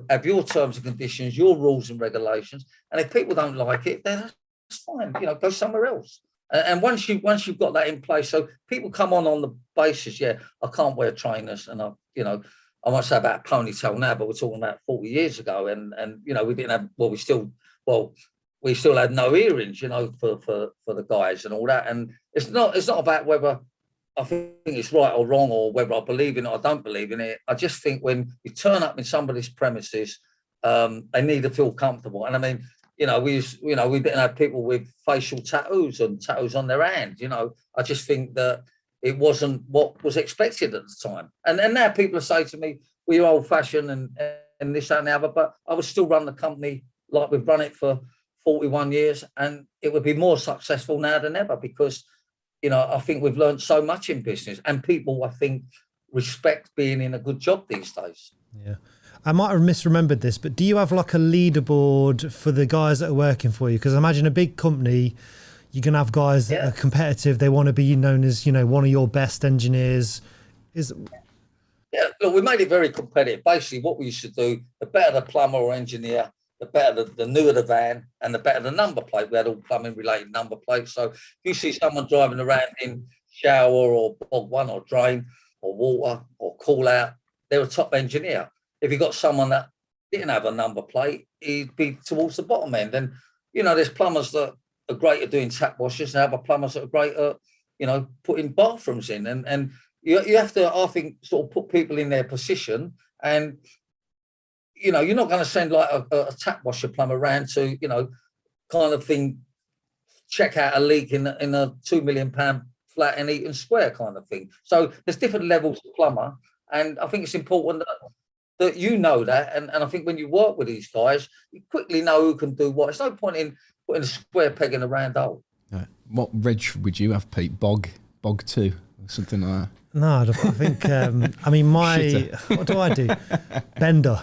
have your terms and conditions, your rules and regulations. And if people don't like it, then that's fine. Go somewhere else. And once you've got that in place, so people come on the basis, I can't wear trainers, and I might say about a ponytail now, but we're talking about 40 years ago, and we didn't have, we still had no earrings, for the guys and all that. And it's not about whether I think it's right or wrong, or whether I believe in it or don't believe in it. I just think when you turn up in somebody's premises, they need to feel comfortable. And I mean, we didn't have people with facial tattoos and tattoos on their hands. I just think that it wasn't what was expected at the time. And now people are saying to me, well, you're old fashioned and this, that, and the other, but I would still run the company like we've run it for 41 years, and it would be more successful now than ever, because, I think we've learned so much in business, and people, I think, respect being in a good job these days.
Yeah. I might have misremembered this, but do you have like a leaderboard for the guys that are working for you? Because imagine a big company, you can have guys that are competitive. They want to be known as, one of your best engineers.
Yeah, look, we made it very competitive. Basically, what we used to do, the better the plumber or engineer, the better the newer the van, and the better the number plate. We had all plumbing-related number plates. So if you see someone driving around in shower or bog one or drain or water or call out, they're a top engineer. If you got someone that didn't have a number plate, he'd be towards the bottom end. And, there's plumbers that are great at doing tap washes, and other plumbers that are great at, putting bathrooms in. And you have to, I think, sort of put people in their position. And, you're not going to send like a tap washer plumber around to, kind of thing, check out a leak in a £2 million flat in Eaton Square kind of thing. So there's different levels of plumber. And I think it's important that you know that. And I think when you work with these guys, you quickly know who can do what. There's no point in putting a square peg in a round hole.
What reg would you have, Pete? Bog 2 or something like that?
No, I think, what do I do? Bender.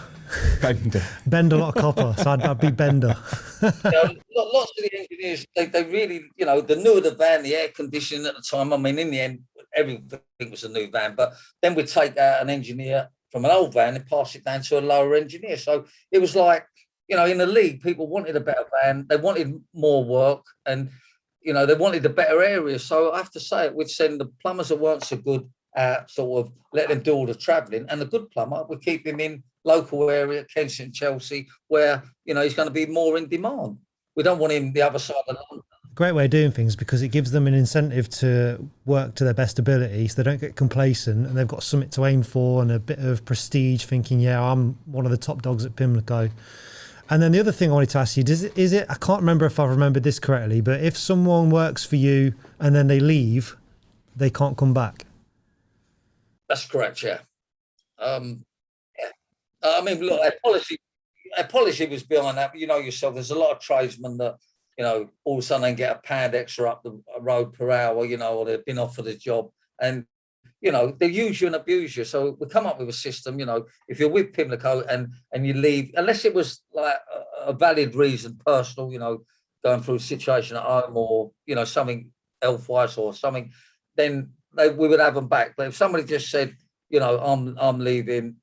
Bend a lot of copper, so I'd be Bender.
Lots of the engineers, they really, the newer the van, the air conditioning at the time, I mean, in the end, everything was a new van. But then we'd take out an engineer from an old van and pass it down to a lower engineer. So it was like, you know, in the league, people wanted a better van. They wanted more work and, you know, they wanted a better area. So I have to say it, we'd send the plumbers that weren't so good out, sort of let them do all the travelling. And the good plumber, we keep him in local area, Kensington, Chelsea, where, you know, he's going to be more in demand. We don't want him the other side of London.
Great way of doing things, because it gives them an incentive to work to their best ability, so they don't get complacent and they've got something to aim for and a bit of prestige, thinking, yeah, I'm one of the top dogs at Pimlico. And then the other thing I wanted to ask you, is it I can't remember if I remembered this correctly, but if someone works for you and then they leave, they can't come back?
That's correct, yeah. I mean, look, our policy was behind that. But you know yourself, there's a lot of tradesmen that, you know, all of a sudden they get a pound extra up the road per hour, you know, or they've been offered a job. And, you know, they use you and abuse you. So we come up with a system, you know, if you're with Pimlico and you leave, unless it was like a valid reason, personal, you know, going through a situation at home or, you know, something health-wise or something, then we would have them back. But if somebody just said, you know, I'm leaving,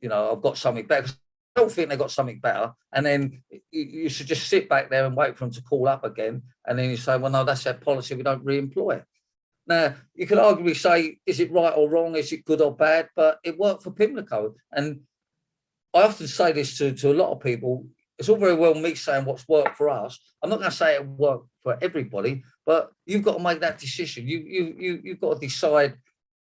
you know, I've got something better, I don't think they got something better, and then you should just sit back there and wait for them to call up again, and then you say, well, no, that's our policy, we don't re-employ. Now, you can arguably say, is it right or wrong, is it good or bad, but it worked for Pimlico. And I often say this to a lot of people, it's all very well me saying what's worked for us. I'm not going to say it worked for everybody, but you've got to make that decision. You've got to decide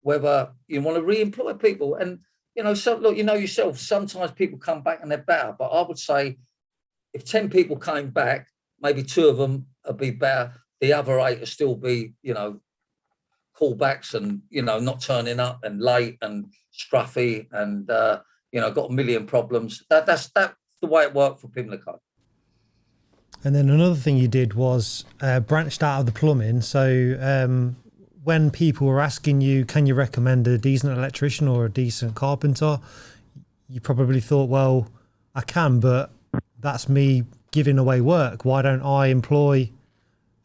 whether you want to re-employ people. And, you know, so look, you know yourself, sometimes people come back and they're better, but I would say if 10 people came back, maybe 2 of them would be better. The other 8 would still be, you know, callbacks and, you know, not turning up and late and scruffy and, you know, got a million problems. That's the way it worked for Pimlico.
And then another thing you did was branched out of the plumbing. So when people were asking you, can you recommend a decent electrician or a decent carpenter? You probably thought, well, I can, but that's me giving away work. Why don't I employ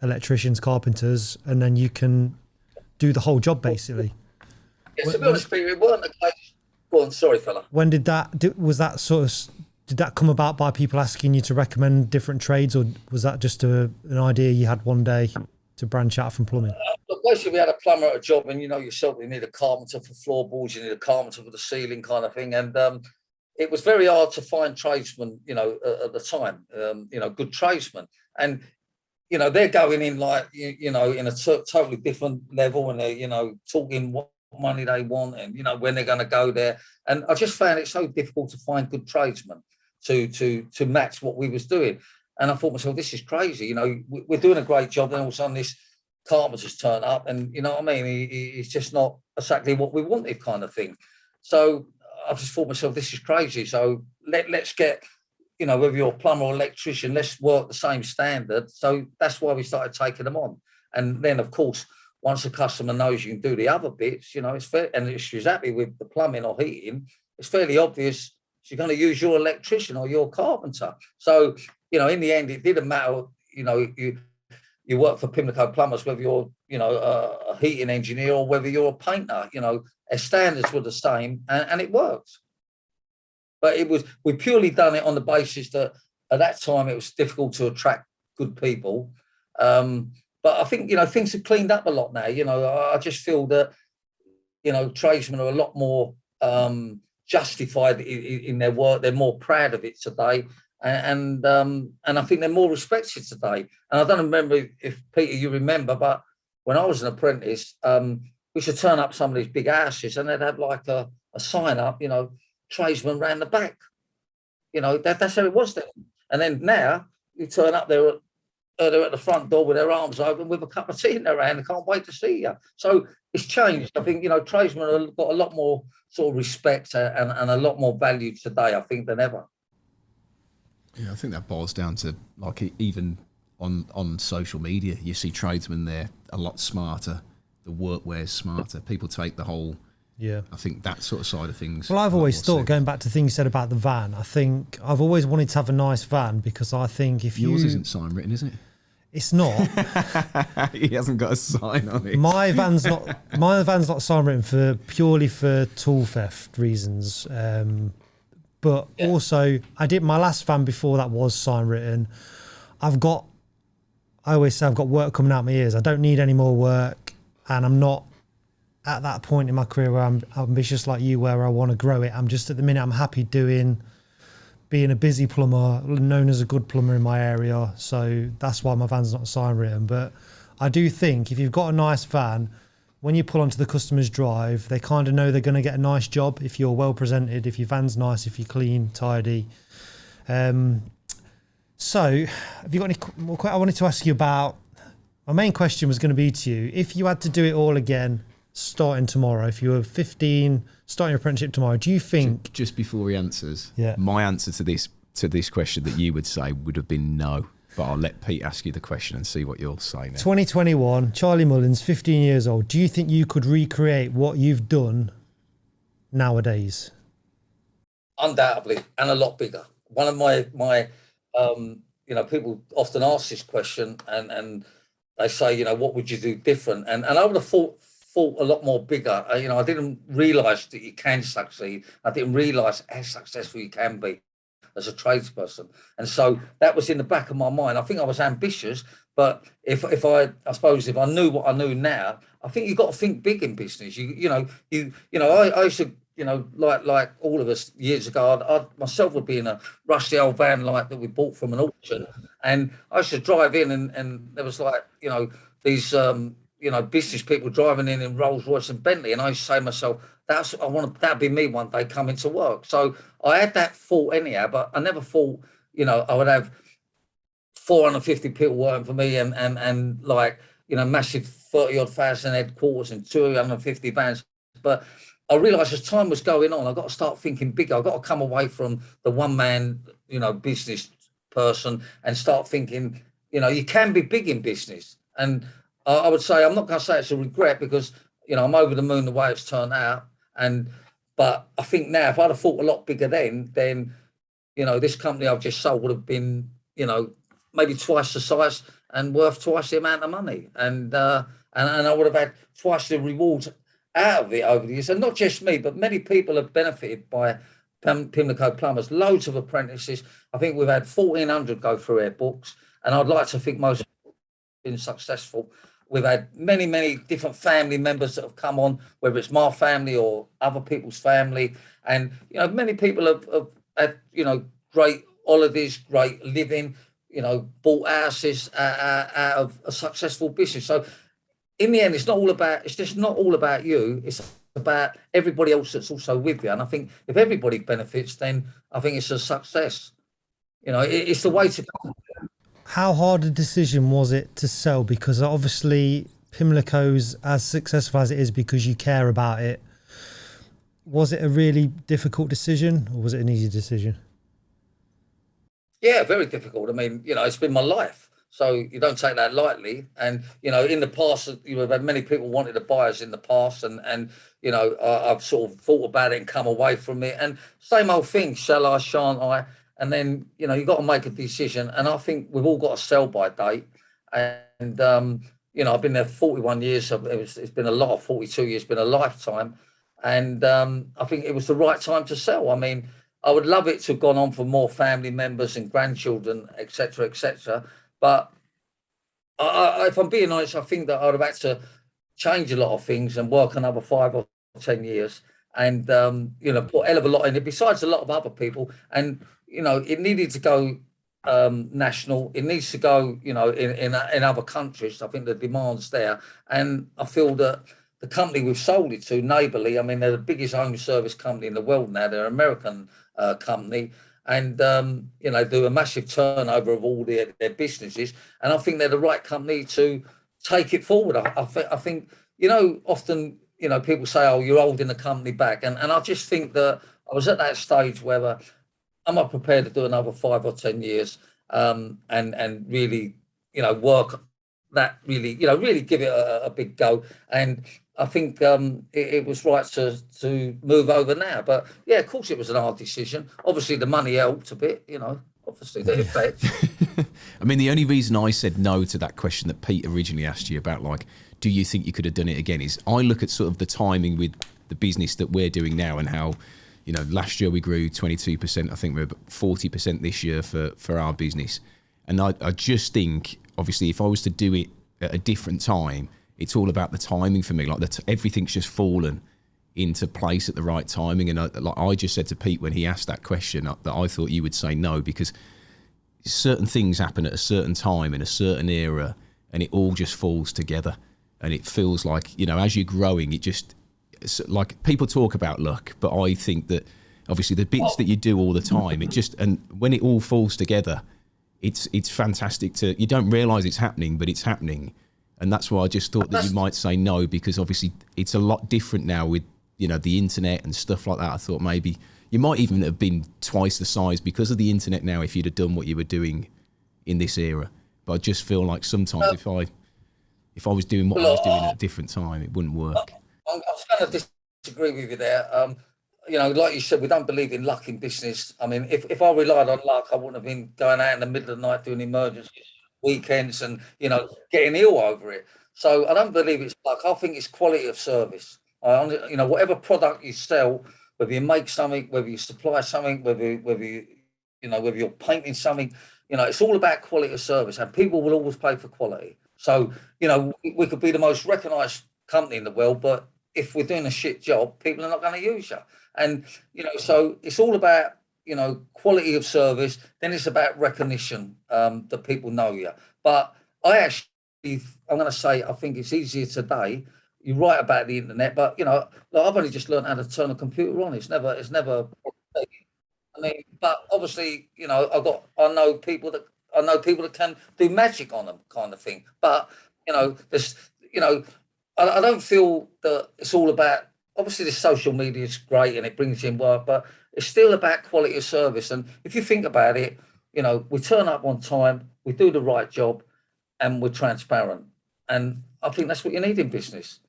electricians, carpenters, and then you can do the whole job, basically?
Yeah, to be honest with you, it weren't the case. Go on, sorry, fella.
When did that, did that come about by people asking you to recommend different trades, or was that just an idea you had one day to branch out from plumbing?
Look, basically, we had a plumber at a job, and you know yourself, you need a carpenter for floorboards, you need a carpenter for the ceiling kind of thing. And it was very hard to find tradesmen, you know, at the time, you know, good tradesmen. And, you know, they're going in like, you know, in a totally different level, and they're, you know, talking what money they want and, you know, when they're going to go there. And I just found it so difficult to find good tradesmen to match what we was doing. And I thought to myself, this is crazy. You know, we're doing a great job, and all of a sudden this carpenter's turned up, and, you know what I mean, he's just not exactly what we wanted kind of thing. So I just thought to myself, this is crazy. So let's get, you know, whether you're a plumber or electrician, let's work the same standard. So that's why we started taking them on. And then, of course, once the customer knows you can do the other bits, you know, it's fair. And if she's happy with the plumbing or heating, it's fairly obvious she's going to use your electrician or your carpenter. So, you know, in the end, it didn't matter, you know, you work for Pimlico Plumbers, whether you're, you know, a heating engineer or whether you're a painter, you know, our standards were the same, and it worked. But we purely done it on the basis that at that time it was difficult to attract good people. But I think, you know, things have cleaned up a lot now. You know, I just feel that, you know, tradesmen are a lot more justified in their work. They're more proud of it today. And I think they're more respected today. And I don't remember if, Peter, you remember, but when I was an apprentice, we should turn up some of these big houses and they'd have like a sign up, you know, tradesmen round the back. You know, that's how it was then. And then now you turn up there, they're at the front door with their arms open with a cup of tea in their hand. They can't wait to see you. So it's changed. I think, you know, tradesmen have got a lot more sort of respect and a lot more value today, I think, than ever.
Yeah, I think that boils down to, like, even on social media, you see tradesmen there a lot smarter. The workwear's smarter. People take the whole, I think that sort of side of things.
Well, I've always thought, going back to things you said about the van, I think I've always wanted to have a nice van, because I think if
yours isn't sign written, is it?
It's not.
He hasn't got a sign on it.
My van's not sign written purely for tool theft reasons. But also I did my last van before that was sign written. I always say I've got work coming out my ears. I don't need any more work, and I'm not at that point in my career where I'm ambitious like you, where I want to grow it. I'm just at the minute I'm happy being a busy plumber, known as a good plumber in my area. So that's why my van's not sign written. But I do think if you've got a nice van, when you pull onto the customer's drive, they kind of know they're going to get a nice job if you're well presented, if your van's nice, if you're clean, tidy. So have you got any more? I wanted to ask you about, my main question was going to be to you, if you had to do it all again, starting tomorrow, if you were 15, starting your apprenticeship tomorrow, do you think...
Just before he answers,
yeah,
my answer to this question that you would say would have been no, but I'll let Pete ask you the question and see what you'll say now.
2021, Charlie Mullins, 15 years old. Do you think you could recreate what you've done nowadays?
Undoubtedly, and a lot bigger. One of my people often ask this question, and they say, what would you do different? And I would have thought a lot more bigger. I didn't realise that you can succeed. I didn't realise how successful you can be as a tradesperson. And so that was in the back of my mind. I think I was ambitious, but if I knew what I knew now, I think you've got to think big in business. I used to, like all of us years ago, I myself would be in a rusty old van like that we bought from an auction, and I used to drive in and there was these business people driving in Rolls Royce and Bentley, and I used to say to myself, that'd be me one day coming to work. So I had that thought anyhow, but I never thought I would have 450 people working for me and massive 30-odd thousand headquarters and 250 vans. But I realised as time was going on, I've got to start thinking bigger. I've got to come away from the one-man, business person and start thinking, you can be big in business. And I would say, I'm not going to say it's a regret because, I'm over the moon the way it's turned out. But I think now, if I'd have thought a lot bigger then, this company I've just sold would have been, maybe twice the size and worth twice the amount of money. And I would have had twice the rewards out of it over the years. And not just me, but many people have benefited by Pimlico Plumbers, loads of apprentices. I think we've had 1,400 go through our books. And I'd like to think most have been successful. We've had many, many different family members that have come on, whether it's my family or other people's family. And, many people have had, great holidays, great living, bought houses out of a successful business. So in the end, it's just not all about you. It's about everybody else that's also with you. And I think if everybody benefits, then I think it's a success. It's the way to go.
How hard a decision was it to sell? Because obviously Pimlico's as successful as it is because you care about it. Was it a really difficult decision or was it an easy decision?
Yeah, very difficult. I mean, it's been my life. So you don't take that lightly. And, in the past, you've had many people wanted to buy us in the past. And I've sort of thought about it and come away from it. And same old thing, shall I, shan't I? And then, you've got to make a decision. And I think we've all got to sell by date. And, I've been there 41 years. It's been a lot. 42 years, been a lifetime. And I think it was the right time to sell. I mean, I would love it to have gone on for more family members and grandchildren, et cetera, et cetera. But if I'm being honest, I think that I'd have had to change a lot of things and work another 5 or 10 years and, put a hell of a lot in it, besides a lot of other people. And, it needed to go national. It needs to go, in other countries. I think the demand's there. And I feel that the company we've sold it to, Neighbourly, I mean, they're the biggest home service company in the world now. They're an American company. And, do a massive turnover of all their businesses. And I think they're the right company to take it forward. I think, often, people say, oh, you're holding the company back. And I just think that I was at that stage where I'm not prepared to do another 5 or 10 years and really, work that really, really give it a big go. And I think it was right to move over now. But, yeah, of course it was an hard decision. Obviously, the money helped a bit, obviously, that affects.
I mean, the only reason I said no to that question that Pete originally asked you about, like, do you think you could have done it again, is I look at sort of the timing with the business that we're doing now and how, you know, last year we grew 22%. I think we're 40% this year for our business. And I just think, obviously, if I was to do it at a different time, it's all about the timing for me. Like, everything's just fallen into place at the right timing. And I just said to Pete when he asked that question that I thought you would say no, because certain things happen at a certain time in a certain era, and it all just falls together. And it feels like, you know, as you're growing, it just, like, people talk about luck, but I think that obviously the bits that you do all the time, it just, and when it all falls together, it's fantastic to, you don't realise it's happening, but it's happening. And that's why I just thought that you might say no, because obviously it's a lot different now with, you know, the internet and stuff like that. I thought maybe you might even have been twice the size because of the internet now if you'd have done what you were doing in this era. But I just feel like sometimes if I was doing what I was doing at a different time, it wouldn't work.
I was going to disagree with you there. You know, like you said, we don't believe in luck in business. I mean, if I relied on luck, I wouldn't have been going out in the middle of the night doing emergencies, weekends, and, you know, getting ill over it. So I don't believe it's luck. I think it's quality of service. You know, whatever product you sell, whether you make something, whether you supply something, whether you're painting something, you know, it's all about quality of service, and people will always pay for quality. So, you know, we could be the most recognised company in the world, but if we're doing a shit job, people are not going to use you. And, you know, so it's all about, you know, quality of service. Then it's about recognition, that people know you. But I'm going to say, I think it's easier today. You're right about the internet, but, you know, I've only just learned how to turn a computer on. It's never. I mean, but obviously, you know, I know people that can do magic on them, kind of thing. But, you know, I don't feel that it's all about. Obviously, the social media is great and it brings in work, but it's still about quality of service. And if you think about it, you know, we turn up on time, we do the right job, and we're transparent. And I think that's what you need in business.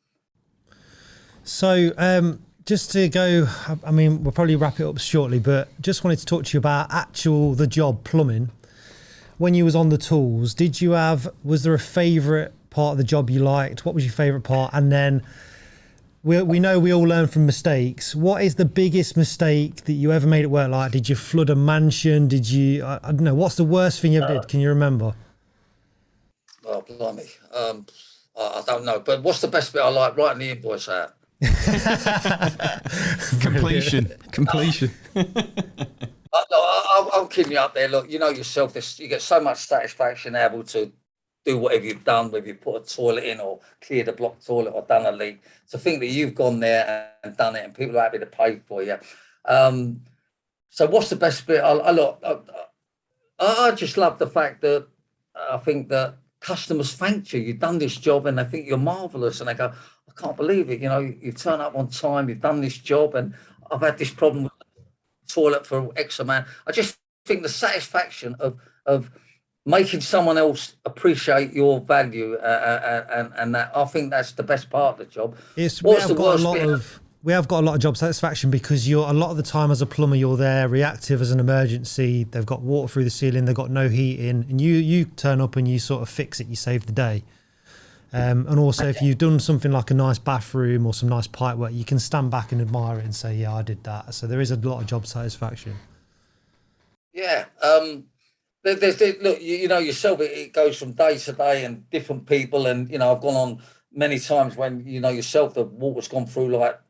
So just to go, I mean, we'll probably wrap it up shortly, but just wanted to talk to you about the job plumbing. When you was on the tools, was there a favourite part of the job you liked? What was your favourite part? And then we know we all learn from mistakes. What is the biggest mistake that you ever made at work? Like, did you flood a mansion? Did you, I don't know, what's the worst thing you ever did? Can you remember?
Oh, blimey. I don't know. But what's the best bit I like? Writing the invoice out.
Completion.
I'm kidding you up there. Look, you know yourself, you get so much satisfaction able to do whatever you've done, whether you put a toilet in or cleared a block toilet or done a leak. To think that you've gone there and done it and people are happy to pay for you. So what's the best bit? I just love the fact that I think that customers thank you. You've done this job and they think you're marvellous, and they go, I can't believe it. You know, you turn up on time, you've done this job, and I've had this problem with the toilet for X amount. I just think the satisfaction of making someone else appreciate your value, and that, I think that's the best part of the job.
We have got a lot of job satisfaction because a lot of the time as a plumber, you're there reactive as an emergency. They've got water through the ceiling, they've got no heating, and you turn up and you sort of fix it, you save the day. And also, if you've done something like a nice bathroom or some nice pipe work, you can stand back and admire it and say, yeah, I did that. So there is a lot of job satisfaction.
Yeah. Look, you know yourself, it goes from day to day and different people. And, you know, I've gone on many times when, you know yourself, the water's gone through like,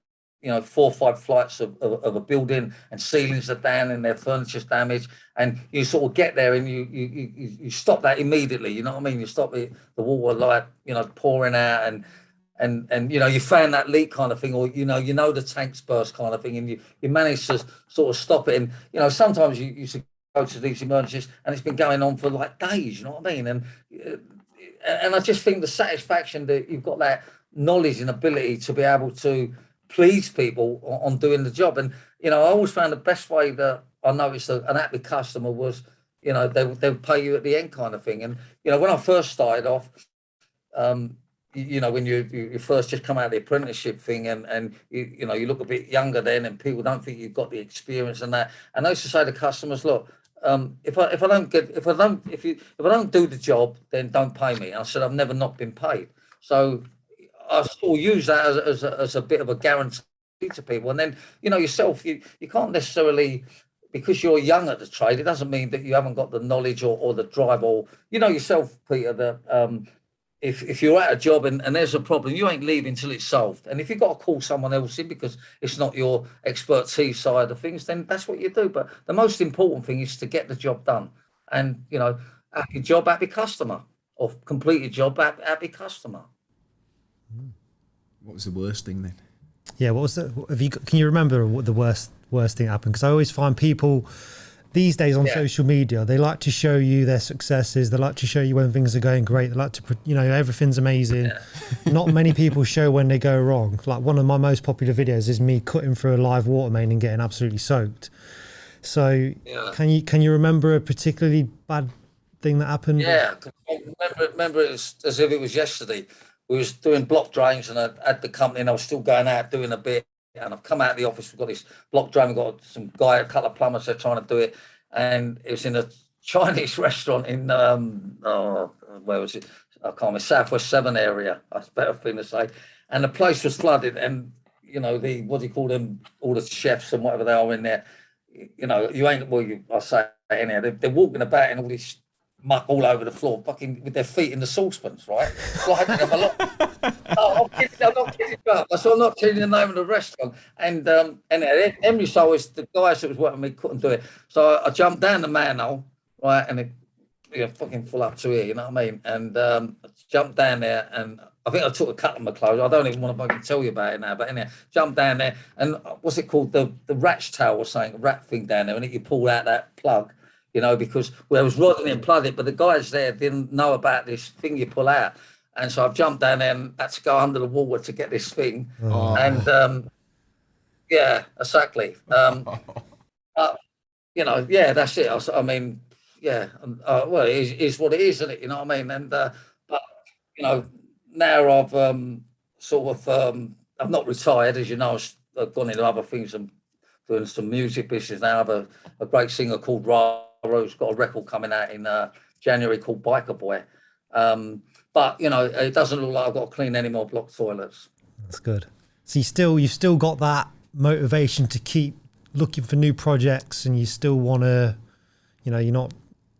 you know, 4 or 5 flights of a building, and ceilings are down and their furniture's damaged, and you sort of get there and you stop that immediately. You know what I mean? You stop the water, like, you know, pouring out, and you know, you found that leak kind of thing, or you know the tank's burst kind of thing, and you manage to sort of stop it. And, you know, sometimes you used to go to these emergencies and it's been going on for like days. You know what I mean? And I just think the satisfaction that you've got that knowledge and ability to be able to please people on doing the job. And, you know, I always found the best way that I noticed an happy customer was, you know, they would pay you at the end kind of thing. And, you know, when I first started off, you know, when you first just come out of the apprenticeship thing, and you know, you look a bit younger then, and people don't think you've got the experience and that. And I used to say to customers, look, if I don't do the job, then don't pay me. And I said I've never not been paid. So I still use that as a bit of a guarantee to people. And then yourself, you can't necessarily, because you're young at the trade, it doesn't mean that you haven't got the knowledge or the drive, or yourself, Peter, that if you're at a job and there's a problem, you ain't leaving till it's solved. And if you've got to call someone else in because it's not your expertise side of things, then that's what you do. But the most important thing is to get the job done. And, happy job, happy customer, or completed job, happy customer.
What was the worst thing then?
Yeah, what was the? Can you remember what the worst thing that happened? Because I always find people these days on social media, they like to show you their successes. They like to show you when things are going great. They like to, everything's amazing. Yeah. Not many people show when they go wrong. Like one of my most popular videos is me cutting through a live water main and getting absolutely soaked. So can you remember a particularly bad thing that happened?
Yeah, remember it as if it was yesterday. We was doing block drains and I had the company and I was still going out doing a bit. And I've come out of the office, we've got this block drain, we've got some guy, a couple of plumbers, they're trying to do it. And it was in a Chinese restaurant in, where was it? I can't remember, Southwest 7 area. That's a better thing to say. And the place was flooded and, what do you call them? All the chefs and whatever they are in there, I say anyhow, they're walking about in all this muck all over the floor, fucking with their feet in the saucepans, right? Like them a lot. I'm not kidding you. So I'm not telling you the name of the restaurant. And Emery Soul, the guys that was working with me couldn't do it. So I jumped down the manhole, right, and it fucking full up to here, you know what I mean? And I jumped down there and I think I took a cut of my clothes. I don't even want to fucking tell you about it now, but anyway, jumped down there and what's it called? The rat's tail or something, a rat thing down there, and you pull out that plug. Because I was rodding and plugged it, but the guys there didn't know about this thing you pull out. And so I've jumped down there and had to go under the water to get this thing. Oh. And, yeah, exactly. That's it. I mean, yeah, well, it is what it is, isn't it? You know what I mean? And, but, now I've I'm not retired, as you know, I've gone into other things and doing some music business now. I have a great singer called who's got a record coming out in January called Biker Boy. But, it doesn't look like I've got to clean any more block toilets.
That's good. So you've still got that motivation to keep looking for new projects and you still want to, you're not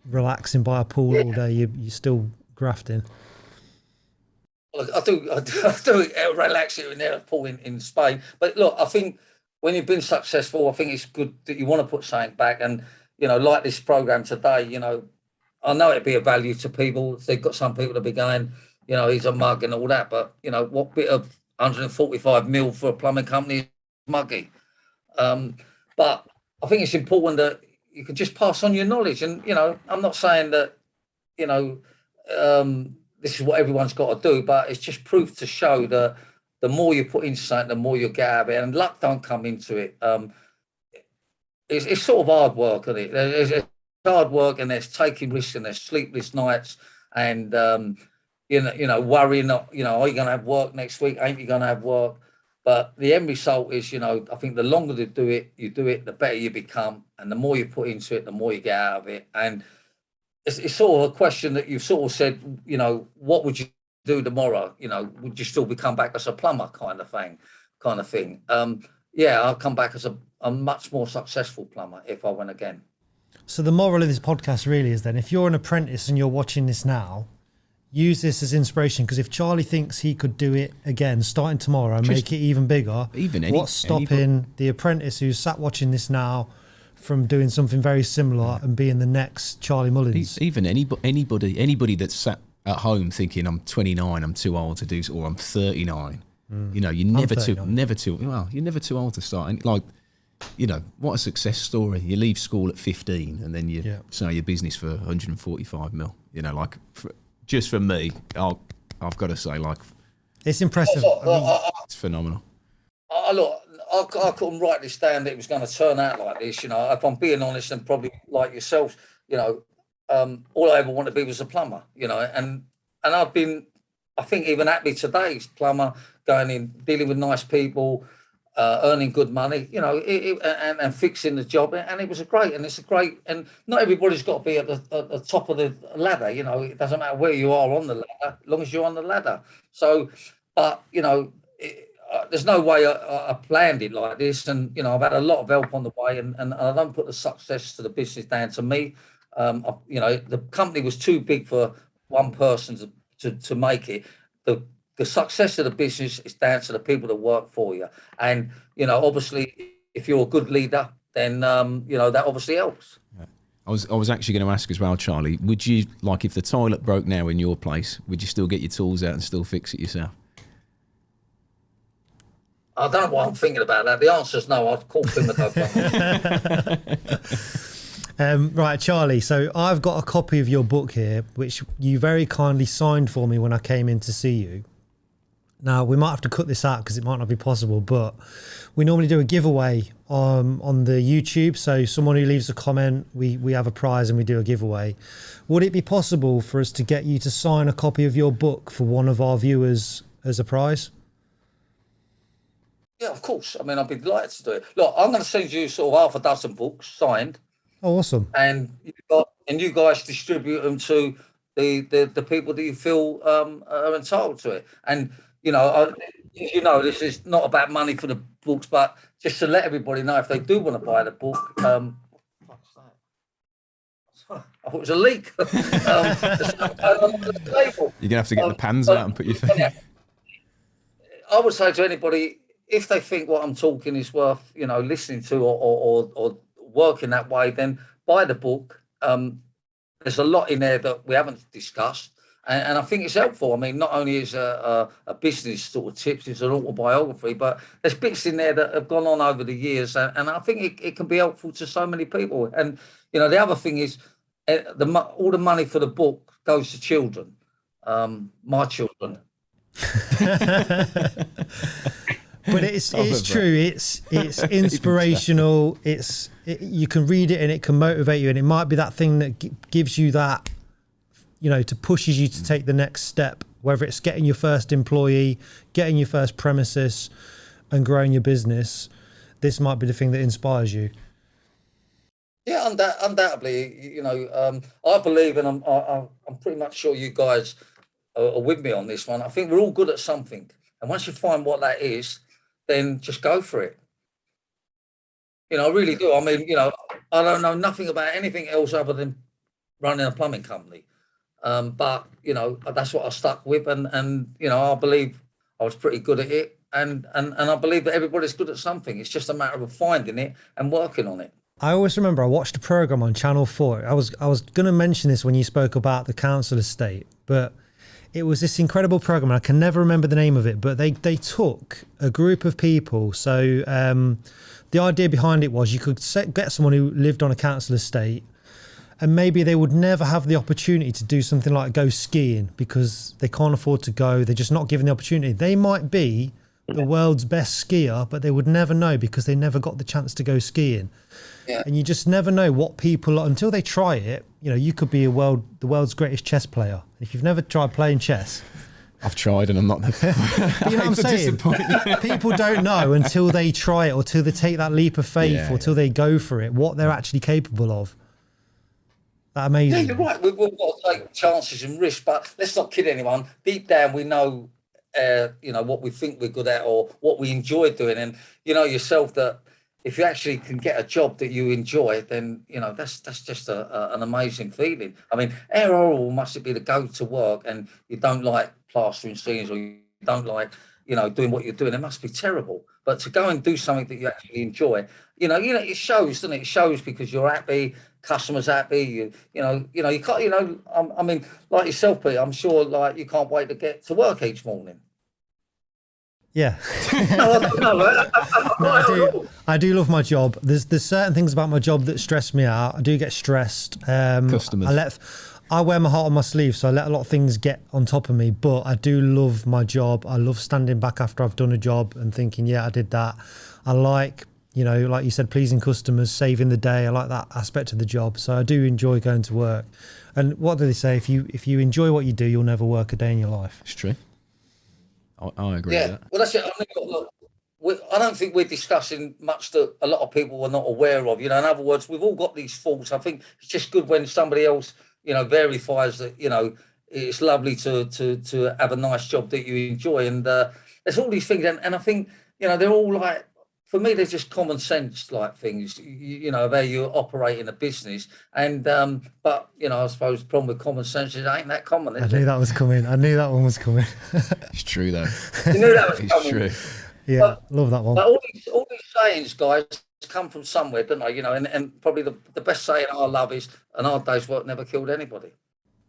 relaxing by a pool all day, you're still grafting.
Look, I do relax here and there at a pool in Spain. But look, I think when you've been successful, I think it's good that you want to put something back. And, like this program today, I know it'd be of value to people. They've got some people to be going, he's a mug and all that. But, what bit of 145 mil for a plumbing company is muggy? But I think it's important that you can just pass on your knowledge. And, I'm not saying that, this is what everyone's got to do, but it's just proof to show that the more you put into something, the more you get out of it. And luck don't come into it. It's sort of hard work, isn't it? It's hard work and there's taking risks and there's sleepless nights and, worrying, are you going to have work next week? Ain't you going to have work? But the end result is, I think the longer you do it, the better you become. And the more you put into it, the more you get out of it. And it's sort of a question that you've sort of said, what would you do tomorrow? Would you still become back as a plumber kind of thing? I'll come back as a much more successful plumber if I went again.
So the moral of this podcast really is then, if you're an apprentice and you're watching this now, use this as inspiration, because if Charlie thinks he could do it again starting tomorrow and make it even bigger, what's stopping the apprentice who's sat watching this now from doing something very similar and being the next Charlie Mullins?
Even anybody that's sat at home thinking I'm 29, I'm too old to do, or I'm 39. You're never too old to start. And what a success story. You leave school at 15 and then you sell your business for 145 mil. Just for me, I've got to say,
it's impressive.
It's phenomenal.
I couldn't write this down that it was going to turn out like this. If I'm being honest, and probably like yourselves, all I ever wanted to be was a plumber. And I've been, I think, even happy today's plumber, going in, dealing with nice people, earning good money, you know, and fixing the job, and it's a great, and not everybody's got to be at the top of the ladder, you know. It doesn't matter where you are on the ladder, as long as you're on the ladder. So, but you know, there's no way I planned it like this, and you know, I've had a lot of help on the way, and I don't put the success to the business down to me. You know, the company was too big for one person to make it. The success of the business is down to the people that work for you. And, you know, obviously, if you're a good leader, then, you know, that obviously helps.
Yeah. I was actually going to ask as well, Charlie, would you, like, if the toilet broke now in your place, would you still get your tools out and still fix it yourself?
I don't know why I'm thinking about that. The answer is no. I'd call Pimlico Plumbers.
Right, Charlie, so I've got a copy of your book here, which you very kindly signed for me when I came in to see you. Now, we might have to cut this out because it might not be possible, but we normally do a giveaway on the YouTube. So someone who leaves a comment, we have a prize and we do a giveaway. Would it be possible for us to get you to sign a copy of your book for one of our viewers as a prize?
Yeah, of course. I mean, I'd be delighted to do it. Look, I'm going to send you sort of half a dozen books signed.
Oh, awesome.
And you guys distribute them to the people that you feel are entitled to it. And, you know, this is not about money for the books, but just to let everybody know if they do want to buy the book. I thought it was a leak.
You're going to have to get the pans out and put your face.
I would say to anybody, if they think what I'm talking is worth, you know, listening to or working that way, then buy the book. There's a lot in there that we haven't discussed. And I think it's helpful. I mean, not only is a business sort of tips, it's an autobiography, but there's bits in there that have gone on over the years. And I think it can be helpful to so many people. And, you know, the other thing is all the money for the book goes to children, my children.
But it's true. It's inspirational. You can read it and it can motivate you. And it might be that thing that gives you that, you know, to pushes you to take the next step, whether it's getting your first employee, getting your first premises and growing your business. This might be the thing that inspires you.
Yeah, undoubtedly. You know, I believe, and I'm pretty much sure you guys are with me on this one. I think we're all good at something. And once you find what that is, then just go for it. You know, I really do. I mean, you know, I don't know nothing about anything else other than running a plumbing company. But, you know, that's what I stuck with. And you know, I believe I was pretty good at it. And I believe that everybody's good at something. It's just a matter of finding it and working on it.
I always remember I watched a program on Channel 4. I was going to mention this when you spoke about the council estate, but it was this incredible program. I can never remember the name of it, but they took a group of people. So the idea behind it was you could get someone who lived on a council estate, and maybe they would never have the opportunity to do something like go skiing because they can't afford to go. They're just not given the opportunity. They might be the world's best skier, but they would never know because they never got the chance to go skiing. Yeah. And you just never know what people are until they try it. You know, you could be the world's greatest chess player. If you've never tried playing chess,
I've tried and I'm not.
But you know what I'm saying? People don't know until they try it or till they take that leap of faith or till they go for it what they're actually capable of. That amazing.
Yeah, you're right. We've got to take chances and risks, but let's not kid anyone. Deep down, we know, you know, what we think we're good at or what we enjoy doing, and you know yourself that if you actually can get a job that you enjoy, then you know that's just an amazing feeling. I mean, how horrible must it be to go to work and you don't like plastering ceilings or you don't like, you know, doing what you're doing? It must be terrible. But to go and do something that you actually enjoy, you know, it shows, doesn't it? It shows because you're happy, customers happy. You know, you can't. You know, I mean, like yourself, Pete. I'm sure, like you can't wait to get to work each morning.
Yeah.
No, I don't.
I do love my job. There's certain things about my job that stress me out. I do get stressed.
Customers.
I wear my heart on my sleeve, so I let a lot of things get on top of me, but I do love my job. I love standing back after I've done a job and thinking, yeah, I did that. I like, you know, like you said, pleasing customers, saving the day. I like that aspect of the job. So I do enjoy going to work. And what do they say? If you enjoy what you do, you'll never work a day in your life.
It's true. I agree with that.
Well, that's it. I mean, look, I don't think we're discussing much that a lot of people are not aware of. In other words, we've all got these thoughts. I think it's just good when somebody else, verifies that, it's lovely to have a nice job that you enjoy. And there's all these things. And I think, they're all like, for me, they're just common sense like things, of how you operate in a business. And, but, I suppose the problem with common sense is it ain't that common.
I knew that was coming. I knew that one was coming.
It's true, though.
You knew that was
it's
coming.
True.
Yeah, love that one.
But all these sayings, guys, come from somewhere, don't they? And probably the best saying I love is, "An hard day's work never killed anybody."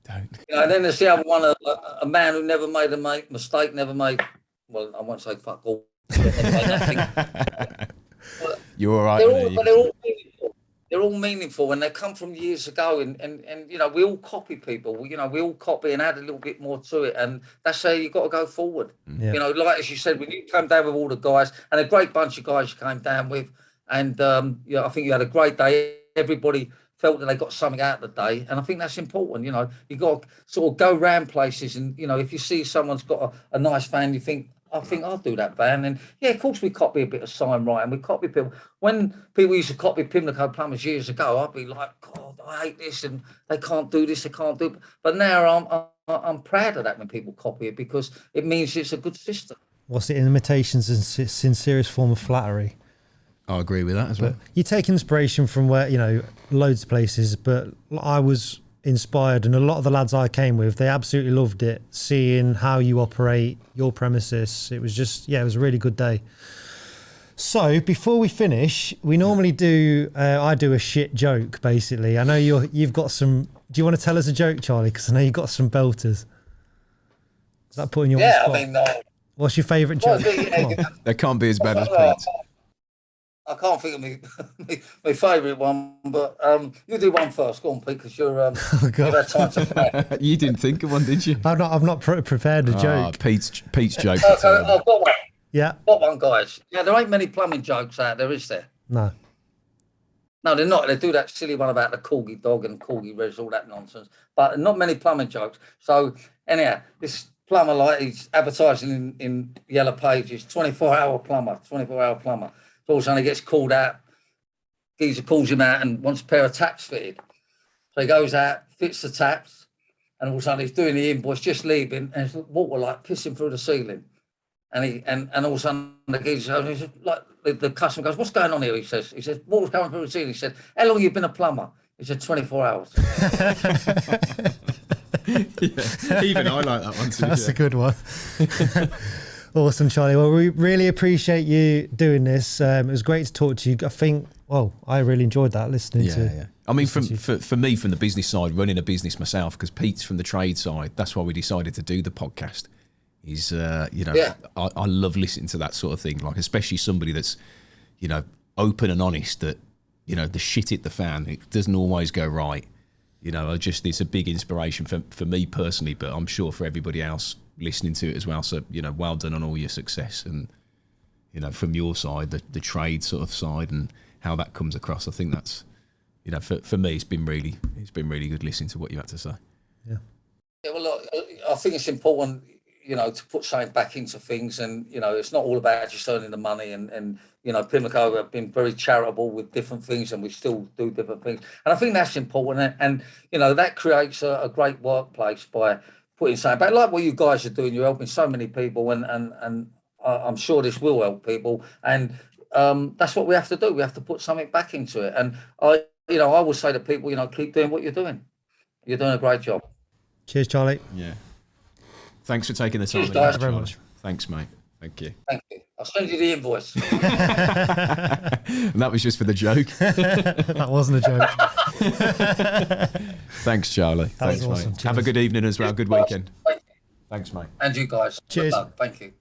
Don't.
And then there's the other one, a man who never made a mistake, never made, well, I won't say fuck all. Never made nothing.
You're all right.
They're all meaningful. They're all meaningful, and they come from years ago. And we all copy people. We all copy and add a little bit more to it, and that's how you got to go forward.
Yeah.
Like as you said, when you came down with all the guys, and a great bunch of guys you came down with, and I think you had a great day. Everybody felt that they got something out of the day, and I think that's important. You got to sort of go around places, and if you see someone's got a nice van, you think, I think I'll do that van. And yeah, of course we copy a bit of sign writing. We copy people. When people used to copy Pimlico Plumbers years ago, I'd be like, God, I hate this, and they can't do this, they can't do it. But now I'm proud of that when people copy it, because it means it's a good system.
What's it? Imitation's a sincerest form of flattery.
I agree with that as well.
You take inspiration from where, loads of places, but I was inspired, and a lot of the lads I came with, they absolutely loved it, seeing how you operate your premises. It was just, it was a really good day. So before we finish, we normally do, I do a shit joke, basically. I know you've got some, do you want to tell us a joke, Charlie? Because I know you've got some belters. Is that putting you on the spot?
I mean,
what's your favourite joke?
They can't be as bad as Pete's.
I can't think of my favourite one, but you do one first. Go on, Pete, because you've had time to prepare.
You didn't think of one, did you?
I've not prepared a joke.
Pete's joke.
I've got one.
Yeah.
Got one, guys. Yeah, there ain't many plumbing jokes out there, is there?
No.
No, they're not. They do that silly one about the corgi dog and corgi res, all that nonsense. But not many plumbing jokes. So anyhow, this plumber, he's advertising in Yellow Pages, 24-hour plumber. All of a sudden he gets called out. Geezer calls him out and wants a pair of taps fitted. So he goes out, fits the taps, and all of a sudden he's doing the invoice, just leaving, and it's water like pissing through the ceiling. And all of a sudden the geezer, like the customer goes, "What's going on here?" He says, "Water's coming through the ceiling." He said, "How long have you been a plumber?" He said, 24 hours.
Yeah, even I like that one too.
That's a good one. Awesome, Charlie. Well, we really appreciate you doing this. It was great to talk to you. I think, I really enjoyed that listening to.
Yeah. I mean, for me, from the business side, running a business myself, because Pete's from the trade side, that's why we decided to do the podcast. Is I love listening to that sort of thing, like especially somebody that's, open and honest, that, the shit hit the fan. It doesn't always go right. It's a big inspiration for me personally, but I'm sure for everybody else listening to it as well. So, well done on all your success, and, from your side, the trade sort of side and how that comes across. I think that's, for me, it's been really good listening to what you had to say.
Yeah.
Yeah, well, look, I think it's important, to put something back into things, and, it's not all about just earning the money, and Pimlico have been very charitable with different things, and we still do different things. And I think that's important. And that creates a great workplace by putting something back, like what you guys are doing. You're helping so many people, and I'm sure this will help people. And that's what we have to do. We have to put something back into it. And I will say to people, keep doing what you're doing. You're doing a great job.
Cheers, Charlie.
Yeah. Thanks for taking the time.
Cheers, guys.
Thank you very much.
Thanks, mate. Thank you.
Thank you. I'll send you the invoice.
And that was just for the joke.
That wasn't a joke.
Thanks, Charlie. Thanks,
awesome.
mate. Have a good evening as well. Good weekend. Thanks, mate.
And you guys.
Cheers.
Thank you.